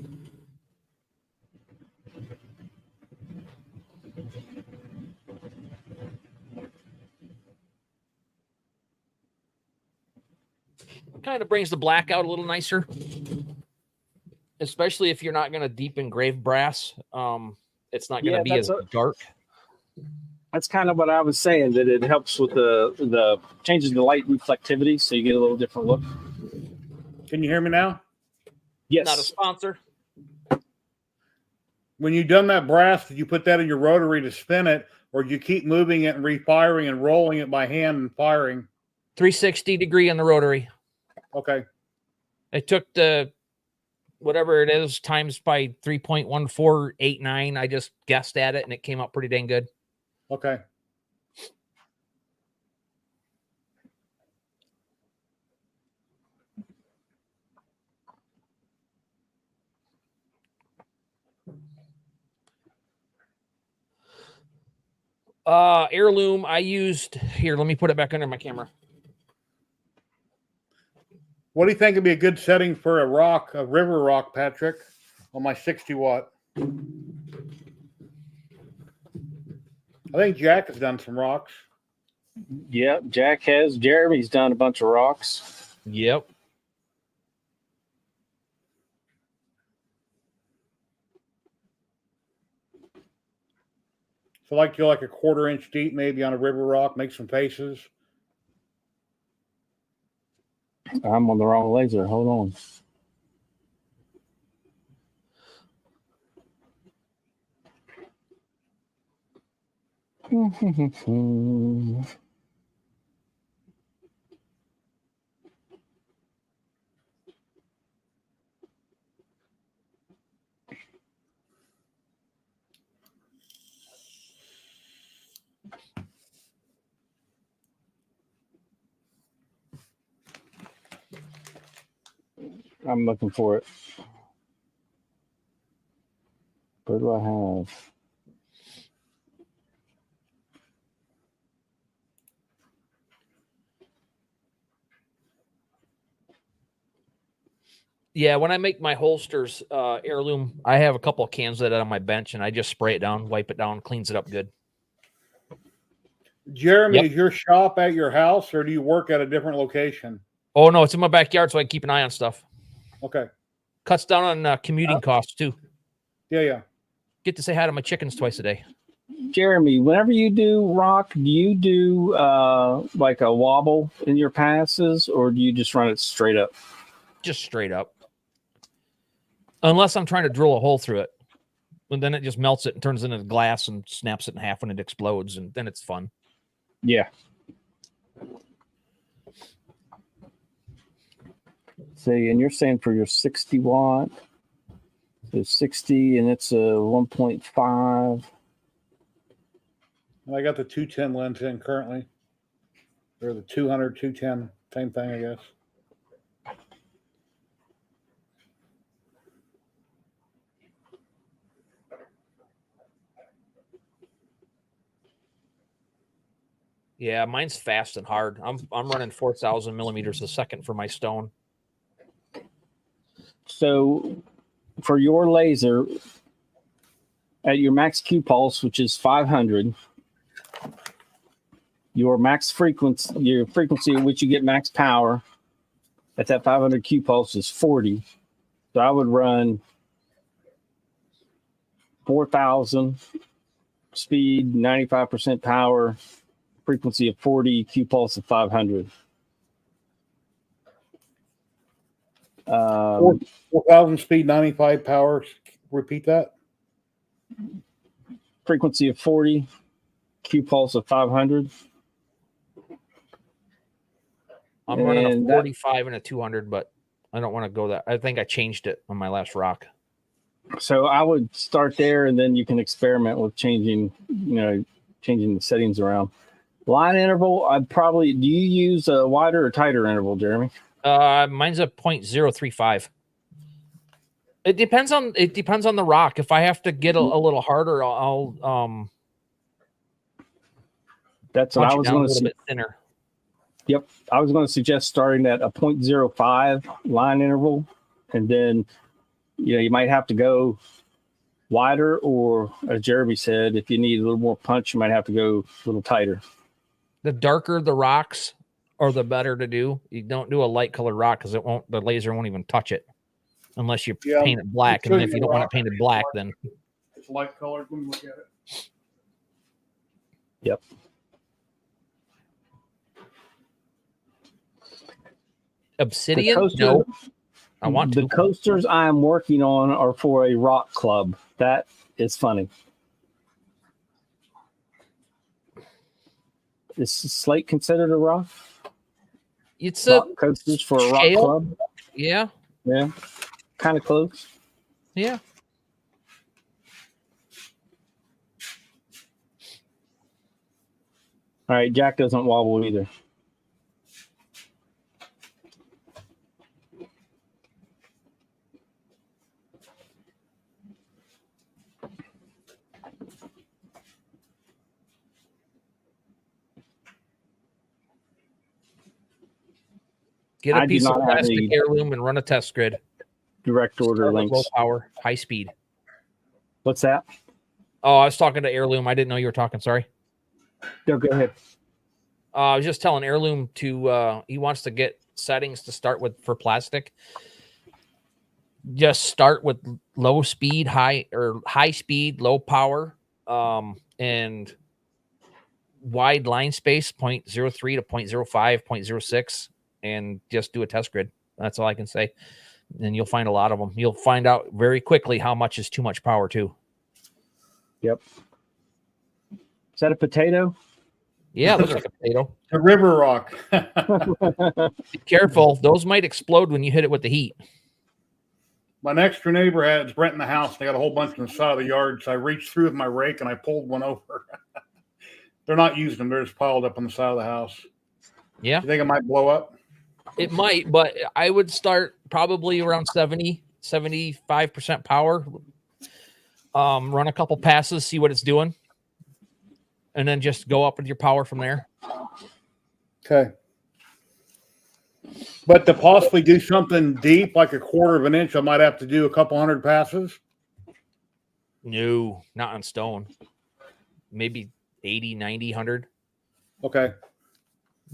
Kind of brings the black out a little nicer, especially if you're not going to deep engrave brass. It's not going to be as dark. That's kind of what I was saying, that it helps with the changes the light reflectivity, so you get a little different look. Can you hear me now? Yes. Not a sponsor. When you done that brass, did you put that in your rotary to spin it, or do you keep moving it and refiring and rolling it by hand and firing? 360 degree on the rotary. Okay. I took the whatever it is times by 3.1489. I just guessed at it and it came out pretty dang good. Okay. Heirloom I used here. Let me put it back under my camera. What do you think would be a good setting for a river rock, Patrick, on my 60 watt? I think Jack has done some rocks. Yep, Jack has. Jeremy's done a bunch of rocks. Yep. So like you're like a 1/4 inch deep, maybe on a river rock, make some faces. I'm on the wrong laser. Hold on. I'm looking for it. What do I have? Yeah, when I make my holsters, Heirloom, I have a couple of cans of that on my bench, and I just spray it down, wipe it down, cleans it up good. Jeremy, Is your shop at your house, or do you work at a different location? Oh, no, it's in my backyard, so I can keep an eye on stuff. Okay. Cuts down on commuting costs, too. Yeah. Get to say hi to my chickens twice a day. Jeremy, whenever you do rock, do you do like a wobble in your passes, or do you just run it straight up? Just straight up. Unless I'm trying to drill a hole through it. And then it just melts it and turns it into glass and snaps it in half when it explodes, and then it's fun. Yeah. See, and you're saying for your 60 watt, so 60, and it's a 1.5. I got the 210 lens in currently. Or the 200, 210, same thing, I guess. Yeah, mine's fast and hard. I'm running 4,000 millimeters a second for my stone. So for your laser, at your max Q pulse, which is 500, your frequency at which you get max power at that 500 Q pulse is 40. So I would run 4,000 speed, 95% power, frequency of 40, Q pulse of 500. 4,000 speed, 95 power. Repeat that. Frequency of 40, Q pulse of 500. I'm running a 45 and a 200, but I don't want to go that. I think I changed it on my last rock. So I would start there, and then you can experiment with changing the settings around. Line interval, do you use a wider or tighter interval, Jeremy? Mine's a 0.035. It depends on the rock. If I have to get a little harder, I'll that's what I was going to say. A little bit thinner. Yep, I was going to suggest starting at a 0.05 line interval, and then you might have to go wider, or as Jeremy said, if you need a little more punch, you might have to go a little tighter. The darker the rocks, or the better to do. You don't do a light colored rock because the laser won't even touch it unless you paint it black. And then if you don't want it painted black, then it's light colored when you look at it. Yep. Obsidian? No. I want to. The coasters I am working on are for a rock club. That is funny. Is slate considered a rock? It's rock coasters for a rock club. Yeah. Yeah. Kind of close. Yeah. All right. Jack doesn't wobble either. Get a piece of plastic heirloom and run a test grid. Direct order links. Low power, high speed. What's that? Oh, I was talking to Heirloom. I didn't know you were talking. Sorry. No, go ahead. I was just telling Heirloom he wants to get settings to start with for plastic. Just start with low speed, high speed, low power, and wide line space, 0.03 to 0.05, 0.06. And just do a test grid. That's all I can say. And you'll find a lot of them. You'll find out very quickly how much is too much power too. Yep. Is that a potato? Yeah, it looks like a potato. A river rock. Be careful. Those might explode when you hit it with the heat. My next door neighbor it's Brent in the house. They got a whole bunch on the side of the yard. So I reached through with my rake and I pulled one over. They're not using them. They're just piled up on the side of the house. Yeah. You think it might blow up? It might, but I would start probably around 75% power. Run a couple passes, see what it's doing, and then just go up with your power from there. Okay. But to possibly do something deep, like a quarter of an inch, I might have to do a couple hundred passes? No, not on stone. Maybe 80, 90, 100. Okay.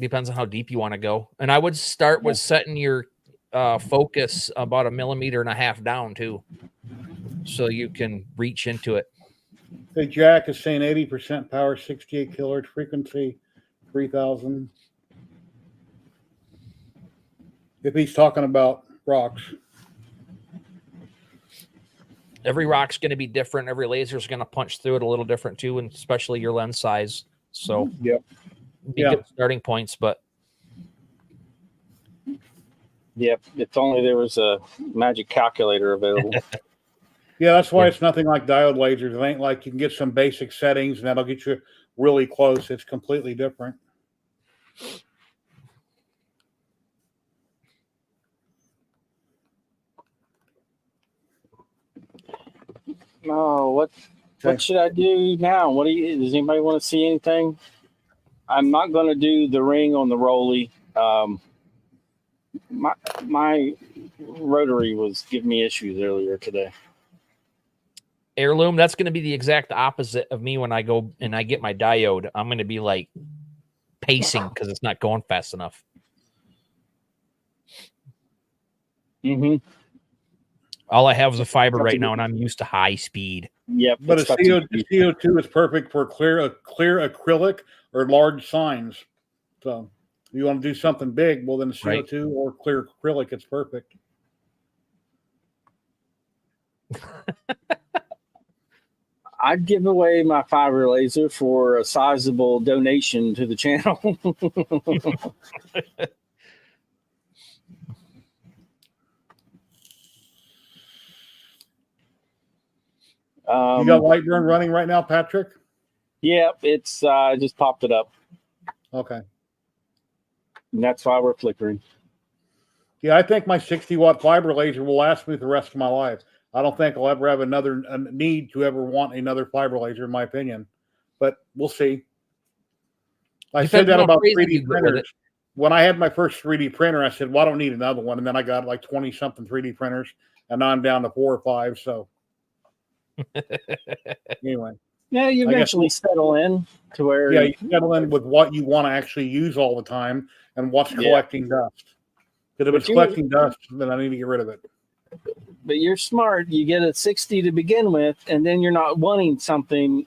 Depends on how deep you want to go. And I would start with setting your focus about 1.5 millimeters down too, so you can reach into it. Hey, Jack is saying 80% power, 68 kilohertz frequency, 3,000. If he's talking about rocks. Every rock's going to be different. Every laser is going to punch through it a little different too, and especially your lens size. So yep. Good starting points, but yep, if only there was a magic calculator available. Yeah, that's why it's nothing like diode lasers. It ain't like you can get some basic settings and that'll get you really close. It's completely different. Oh, what should I do now? Does anybody want to see anything? I'm not going to do the ring on the Rolly. My rotary was giving me issues earlier today. Heirloom, that's going to be the exact opposite of me when I go and I get my diode. I'm going to be like pacing because it's not going fast enough. Mm-hmm. All I have is a fiber right now, and I'm used to high speed. Yep. But a CO2 is perfect for clear acrylic or large signs. So if you want to do something big, well, then CO2 or clear acrylic, it's perfect. I'd give away my fiber laser for a sizable donation to the channel. You got LightBurn running right now, Patrick? Yep, it's I just popped it up. Okay. And that's why we're flickering. Yeah, I think my 60-watt fiber laser will last me the rest of my life. I don't think I'll ever have a need to ever want another fiber laser, in my opinion. But we'll see. I said that about 3D printers. When I had my first 3D printer, I said, well, I don't need another one. And then I got like 20-something 3D printers, and now I'm down to 4 or 5. So anyway. Yeah, you eventually settle in to where... Yeah, you settle in with what you want to actually use all the time and what's collecting dust. Because if it's collecting dust, then I need to get rid of it. But you're smart. You get a 60 to begin with, and then you're not wanting something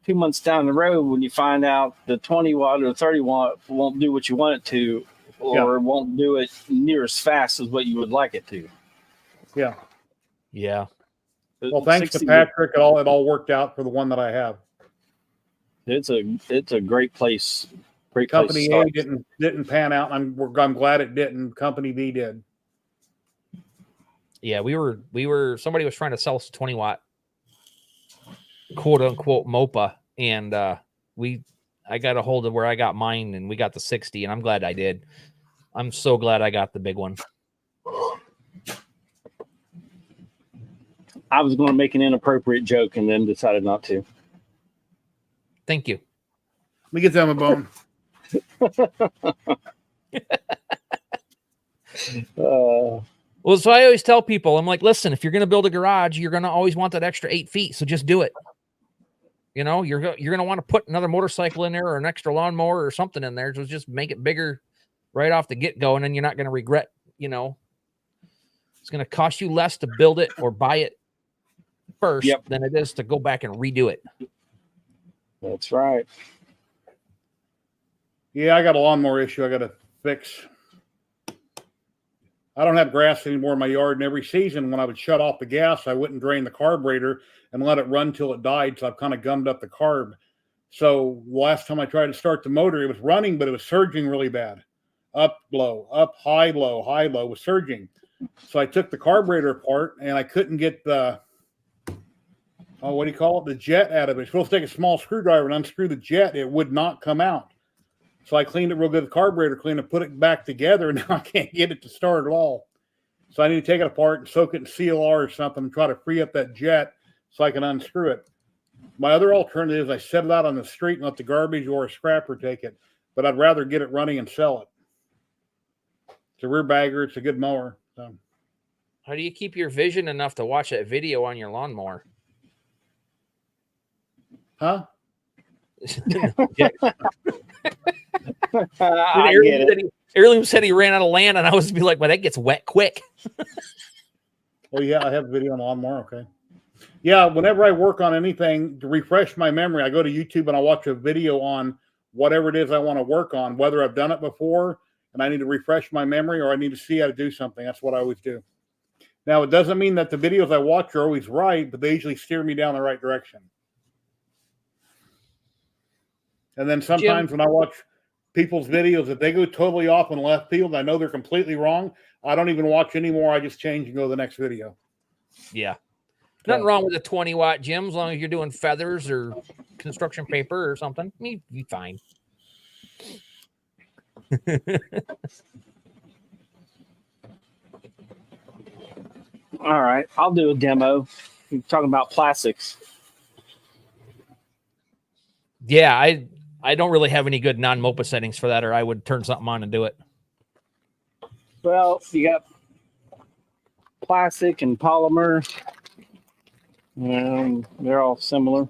2 months down the road when you find out the 20-watt or 30-watt won't do what you want it to, or won't do it near as fast as what you would like it to. Yeah. Yeah. Well, thanks to Patrick, it all worked out for the one that I have. It's a great place. Great Company place A didn't pan out. I'm glad it didn't. Company B did. Yeah, we were somebody was trying to sell us a 20-watt quote unquote MOPA, and I got a hold of where I got mine, and we got the 60, and I'm glad I did. I'm so glad I got the big one. I was going to make an inappropriate joke and then decided not to. Thank you. Let me get them a bone. Well, so I always tell people, I'm like, listen, if you're going to build a garage, you're going to always want that extra 8 feet. So just do it. You know, you're going to want to put another motorcycle in there or an extra lawnmower or something in there. So just make it bigger right off the get-go. And then you're not going to regret, you know, it's going to cost you less to build it or buy it first than it is to go back and redo it. That's right. Yeah, I got a lawnmower issue I got to fix. I don't have grass anymore in my yard, and every season when I would shut off the gas, I wouldn't drain the carburetor and let it run till it died, so I've kind of gummed up the carb. So last time I tried to start the motor, it was running, but it was surging really bad. Up, low, up, high, low, was surging. So I took the carburetor apart, and I couldn't get the, what do you call it? The jet out of it. It's supposed to take a small screwdriver and unscrew the jet. It would not come out. So I cleaned it real good, the carburetor clean and put it back together, and now I can't get it to start at all. So I need to take it apart and soak it in CLR or something and try to free up that jet so I can unscrew it. My other alternative is I set it out on the street and let the garbage or a scrapper take it, but I'd rather get it running and sell it. It's a rear bagger. It's a good mower. So. How do you keep your vision enough to watch that video on your lawnmower? Huh? Heirloom said he ran out of land, and I was be like, well, that gets wet quick. Oh, yeah, I have a video on lawnmower. Okay. Yeah, whenever I work on anything to refresh my memory, I go to YouTube and I watch a video on whatever it is I want to work on, whether I've done it before and I need to refresh my memory or I need to see how to do something. That's what I always do. Now, it doesn't mean that the videos I watch are always right, but they usually steer me down the right direction. And then sometimes when I watch people's videos, if they go totally off in left field, I know they're completely wrong. I don't even watch anymore. I just change and go to the next video. Yeah. Nothing wrong with a 20-watt, Jim, as long as you're doing feathers or construction paper or something. You'd be fine. All right. I'll do a demo. You're talking about plastics. Yeah, I don't really have any good non-MOPA settings for that, or I would turn something on and do it. Well, you got plastic and polymer. They're all similar.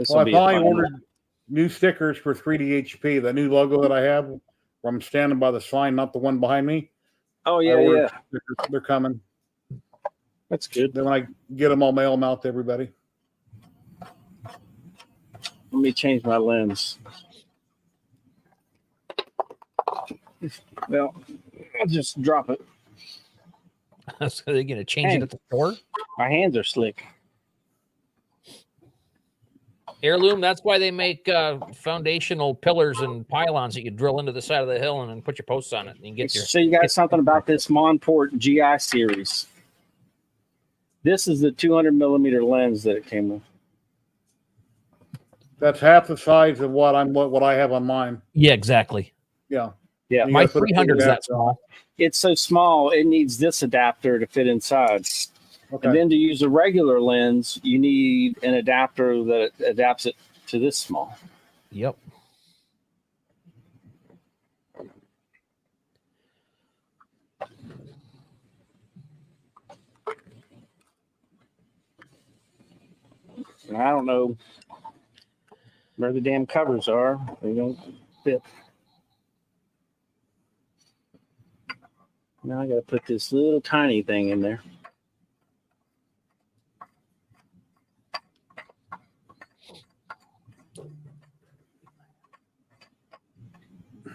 Well, I finally ordered new stickers for 3DHP. The new logo that I have, where I'm standing by the sign, not the one behind me. Oh yeah, yeah. They're coming. That's good. Then when I get them, I'll mail them out to everybody. Let me change my lens. Well, I'll just drop it. So they're going to change it at the store? My hands are slick. Heirloom, that's why they make foundational pillars and pylons that you drill into the side of the hill and then put your posts on it. And you get your, so you got something about this Monport GI series. This is the 200 millimeter lens that it came with. That's half the size of what I have on mine. Yeah, exactly. Yeah. Yeah. My 300 is that small. It's so small, it needs this adapter to fit inside. Okay. And then to use a regular lens, you need an adapter that adapts it to this small. Yep. And I don't know where the damn covers are. They don't fit. Now I got to put this little tiny thing in there.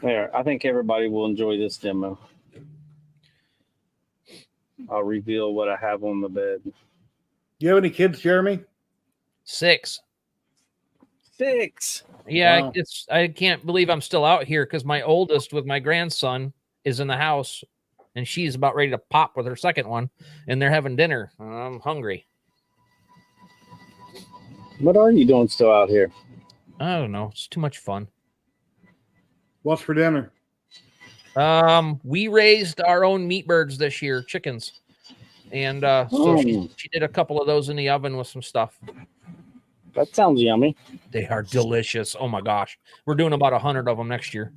There, I think everybody will enjoy this demo. I'll reveal what I have on the bed. You have any kids, Jeremy? 6. 6. Yeah, wow. I can't believe I'm still out here because my oldest with my grandson is in the house and she's about ready to pop with her second one and they're having dinner. I'm hungry. What are you doing still out here? I don't know. It's too much fun. What's for dinner? We raised our own meat birds this year, chickens. And she did a couple of those in the oven with some stuff. That sounds yummy. They are delicious. Oh my gosh. We're doing about 100 of them next year.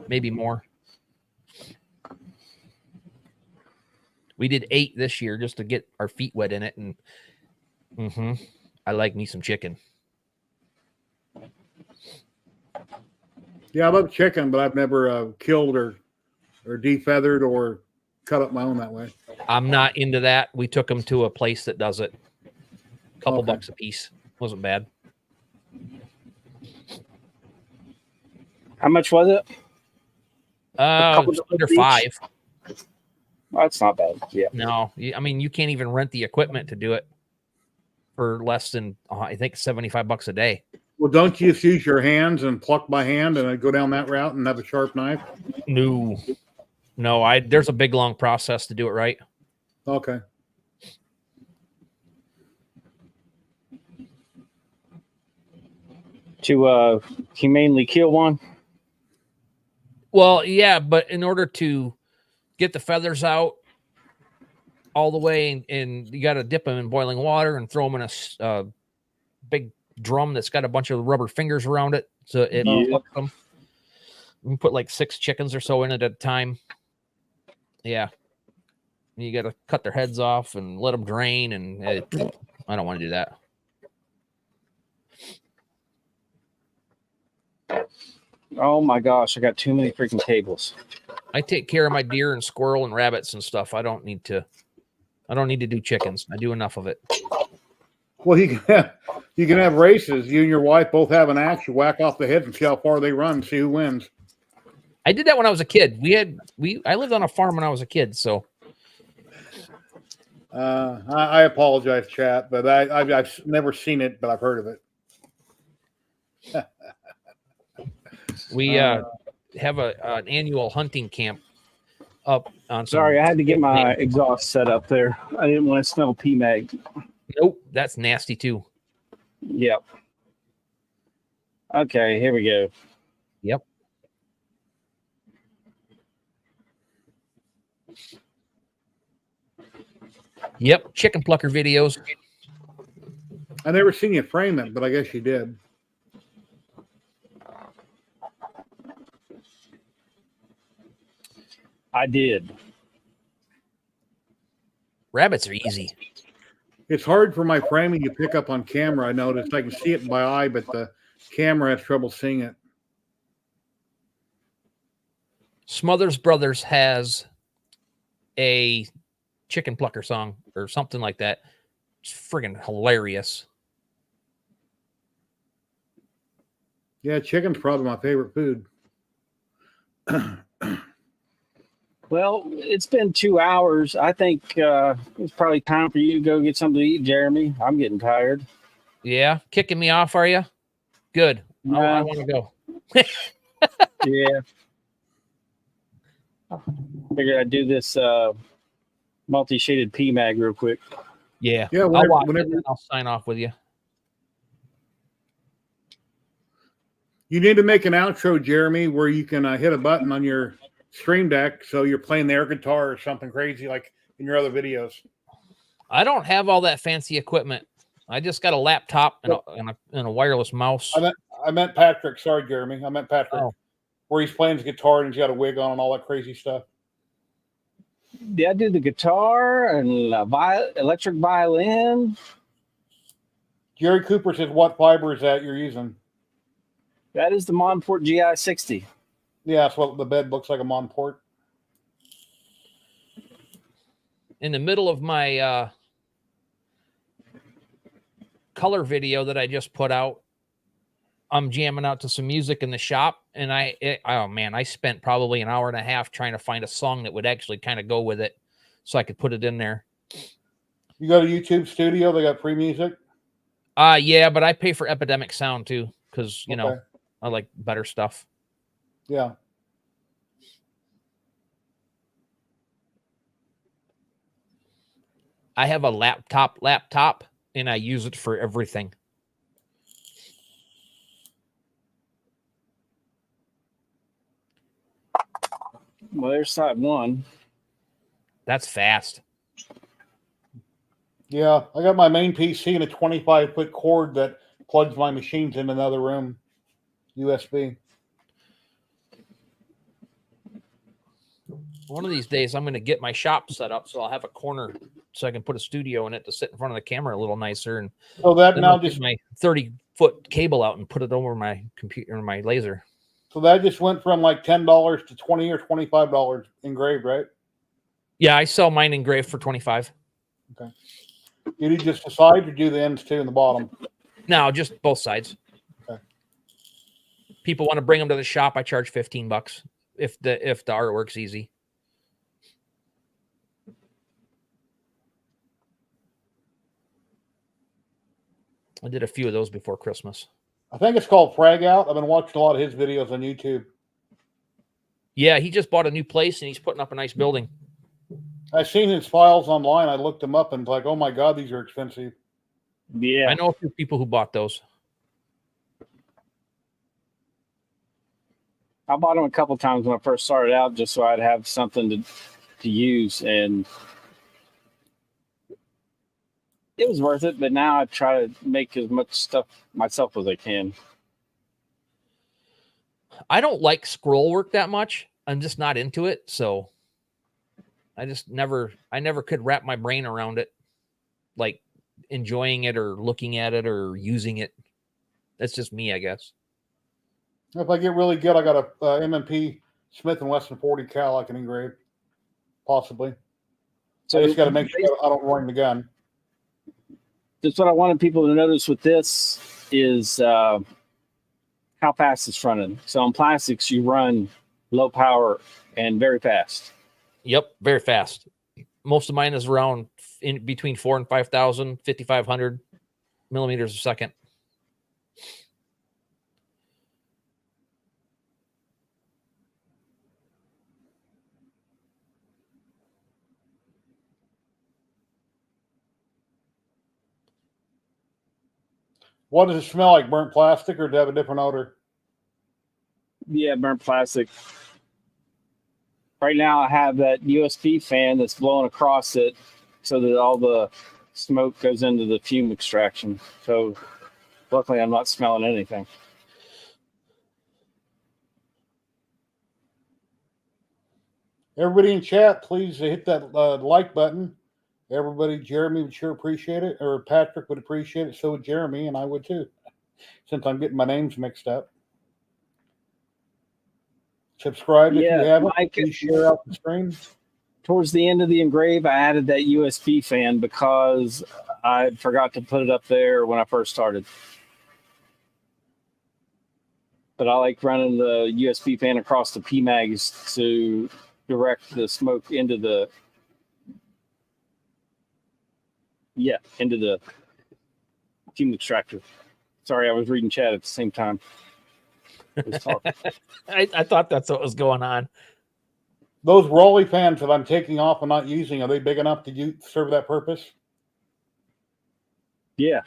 Maybe more. We did 8 this year just to get our feet wet in it. And I like me some chicken. Yeah, I love chicken, but I've never killed or defeathered or cut up my own that way. I'm not into that. We took them to a place that does it. A couple bucks a piece. Wasn't bad. How much was it? Under 5. Well, that's not bad. Yeah. No, I mean, you can't even rent the equipment to do it for less than, I think, $75 a day. Well, don't you just use your hands and pluck by hand and go down that route and have a sharp knife? No, there's a big, long process to do it right. Okay. To humanely kill one? Well, yeah, but in order to get the feathers out all the way, and you got to dip them in boiling water and throw them in a big drum that's got a bunch of rubber fingers around it, so it plucks them. You put like 6 chickens or so in it at a time. Yeah, you got to cut their heads off and let them drain, and I don't want to do that. Oh my gosh, I got too many freaking tables. I take care of my deer and squirrel and rabbits and stuff. I don't need to do chickens. I do enough of it. Well, you can have races. You and your wife both have an axe. You whack off the head and see how far they run. See who wins. I did that when I was a kid. I lived on a farm when I was a kid. So, I apologize, chat, but I've never seen it, but I've heard of it. We have an annual hunting camp up on. Sorry, I had to get my exhaust set up there. I didn't want to smell PMAG. Nope, that's nasty too. Yep. Okay, here we go. Yep. Yep, chicken plucker videos. I never seen you frame it, but I guess you did. I did. Rabbits are easy. It's hard for my framing to pick up on camera. I noticed I can see it by eye, but the camera has trouble seeing it. Smothers Brothers has a chicken plucker song or something like that. It's friggin' hilarious. Yeah, chicken's probably my favorite food. Well, it's been 2 hours. I think it's probably time for you to go get something to eat, Jeremy. I'm getting tired. Yeah, kicking me off, are you? Good. I want to go. Yeah. Figured I'd do this multi-shaded PMAG real quick. Yeah. Yeah, whenever I'll sign off with you. You need to make an outro, Jeremy, where you can hit a button on your Stream Deck so you're playing the air guitar or something crazy like in your other videos. I don't have all that fancy equipment. I just got a laptop and a wireless mouse. I meant Patrick. Sorry, Jeremy. I meant Patrick. Oh. Where he's playing his guitar and he's got a wig on and all that crazy stuff. Yeah, I do the guitar and electric violin. Jerry Cooper says, what fiber is that you're using? That is the Monport GI60. Yeah, that's what the bed looks like, a Monport. In the middle of my color video that I just put out, I'm jamming out to some music in the shop, and I spent probably an hour and a half trying to find a song that would actually kind of go with it so I could put it in there. You go to YouTube Studio, they got free music? Yeah, but I pay for Epidemic Sound too, because, you know, I like better stuff. Yeah. I have a laptop, and I use it for everything. Well, there's side one. That's fast. Yeah, I got my main PC and a 25-foot cord that plugs my machines in another room. USB. One of these days, I'm going to get my shop set up so I'll have a corner so I can put a studio in it to sit in front of the camera a little nicer. And so that now just my 30-foot cable out and put it over my computer and my laser. So that just went from like $10 to $20 or $25 engraved, right? Yeah, I sell mine engraved for $25. Okay. You do just the sides or do the ends too and the bottom? No, just both sides. Okay. People want to bring them to the shop. I charge $15 if the artwork's easy. I did a few of those before Christmas. I think it's called Frag Out. I've been watching a lot of his videos on YouTube. Yeah, he just bought a new place and he's putting up a nice building. I've seen his files online. I looked them up and like, oh my God, these are expensive. Yeah. I know a few people who bought those. I bought them a couple times when I first started out just so I'd have something to use, and it was worth it, but now I try to make as much stuff myself as I can. I don't like scroll work that much. I'm just not into it, so I never could wrap my brain around it, like enjoying it or looking at it or using it. That's just me, I guess. If I get really good, I got a M&P Smith & Wesson 40 cal I can engrave, possibly. So I just got to make sure I don't ruin the gun. That's what I wanted people to notice with this is how fast it's running. So on plastics, you run low power and very fast. Yep, very fast. Most of mine is around in between 4,000 and 5,000, 5,500 millimeters a second. What does it smell like? Burnt plastic, or do it have a different odor? Yeah, burnt plastic. Right now I have that USB fan that's blowing across it, so that all the smoke goes into the fume extraction. So luckily I'm not smelling anything. Everybody in chat, please hit that like button. Everybody, Jeremy would sure appreciate it, or Patrick would appreciate it. So would Jeremy, and I would too, since I'm getting my names mixed up. Subscribe if you haven't. Please share out the stream. Towards the end of the engrave, I added that USB fan because I forgot to put it up there when I first started. But I like running the USB fan across the PMags to direct the smoke into the fume extractor. Sorry, I was reading chat at the same time. I thought that's what was going on. Those Rolly fans that I'm taking off and not using, are they big enough to serve that purpose? Yeah.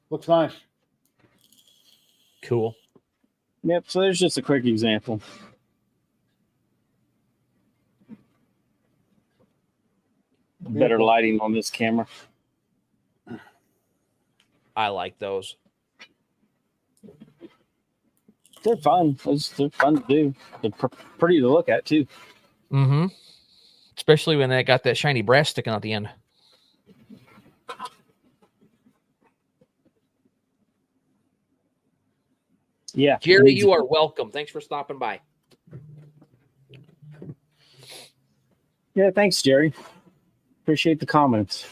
Looks nice. Cool. Yep, so there's just a quick example. Better lighting on this camera. I like those. They're fun. They're fun to do. They're pretty to look at, too. Mm-hmm. Especially when they got that shiny brass sticking out the end. Yeah. Jerry, you are welcome. Thanks for stopping by. Yeah, thanks, Jerry. Appreciate the comments.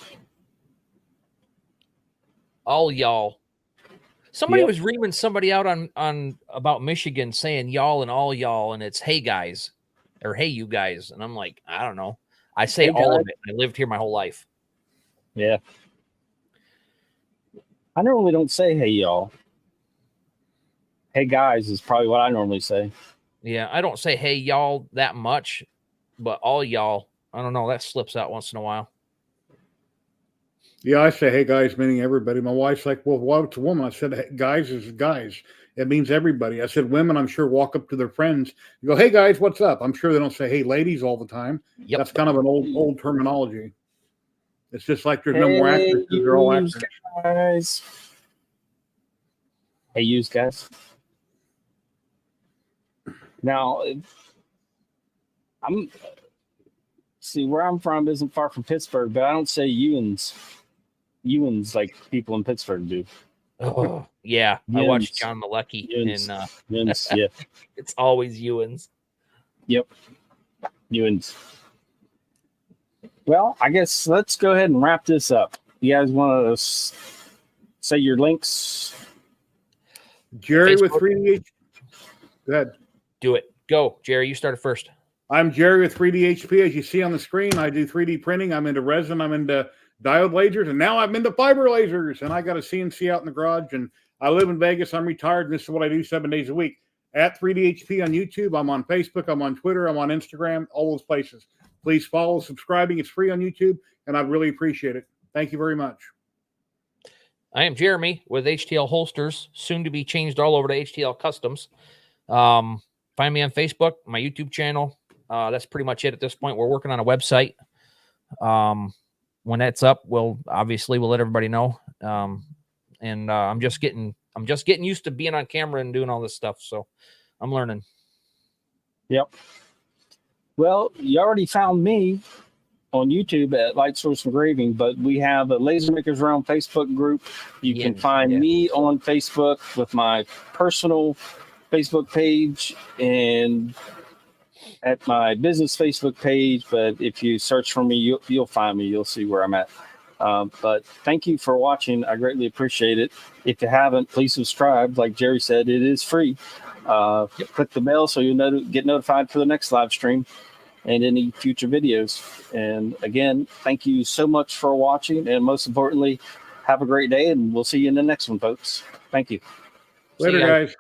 All y'all. Somebody was reaming somebody out on about Michigan saying y'all and all y'all, and it's hey guys or hey you guys. And I'm like, I don't know. I say all of it. I lived here my whole life. Yeah. I normally don't say hey y'all. Hey guys is probably what I normally say. Yeah, I don't say hey y'all that much, but all y'all, I don't know, that slips out once in a while. Yeah, I say hey guys, meaning everybody. My wife's like, well, why it's a woman? I said hey, guys is guys. It means everybody. I said women, I'm sure, walk up to their friends. You go, hey guys, what's up? I'm sure they don't say hey ladies all the time. Yep. That's kind of an old terminology. It's just like there's no more actors. They're all actors. Guys. Hey, use guys. Now, where I'm from isn't far from Pittsburgh, but I don't say Ewans. Ewans like people in Pittsburgh do. Oh, yeah. Ewans. I watched John Malecki, Ewans. and Ewans, yeah. It's always Ewans. Yep. Ewans. Well, I guess let's go ahead and wrap this up. You guys want to say your links? Jerry Facebook. with 3D. Go ahead. Do it. Go, Jerry. You started first. I'm Jerry with 3D HP. As you see on the screen, I do 3D printing. I'm into resin. I'm into diode lasers, and now I'm into fiber lasers. And I got a CNC out in the garage, and I live in Vegas. I'm retired, and this is what I do 7 days a week. At 3D HP on YouTube. I'm on Facebook. I'm on Twitter. I'm on Instagram. All those places. Please follow. Subscribing. It's free on YouTube, and I'd really appreciate it. Thank you very much. I am Jeremy with HTL Holsters, soon to be changed all over to HTL Customs. Find me on Facebook, my YouTube channel. That's pretty much it at this point. We're working on a website. When that's up, we'll let everybody know. I'm just getting used to being on camera and doing all this stuff. So I'm learning. Yep. Well, you already found me on YouTube at Light Source Engraving, but we have a Laser Makers Realm Facebook group. You can find me on Facebook with my personal Facebook page and at my business Facebook page. But if you search for me, you'll find me. You'll see where I'm at. But thank you for watching. I greatly appreciate it. If you haven't, please subscribe. Like Jerry said, it is free. Click the bell so you'll get notified for the next live stream and any future videos. And again, thank you so much for watching. And most importantly, have a great day, and we'll see you in the next one, folks. Thank you. Later, guys.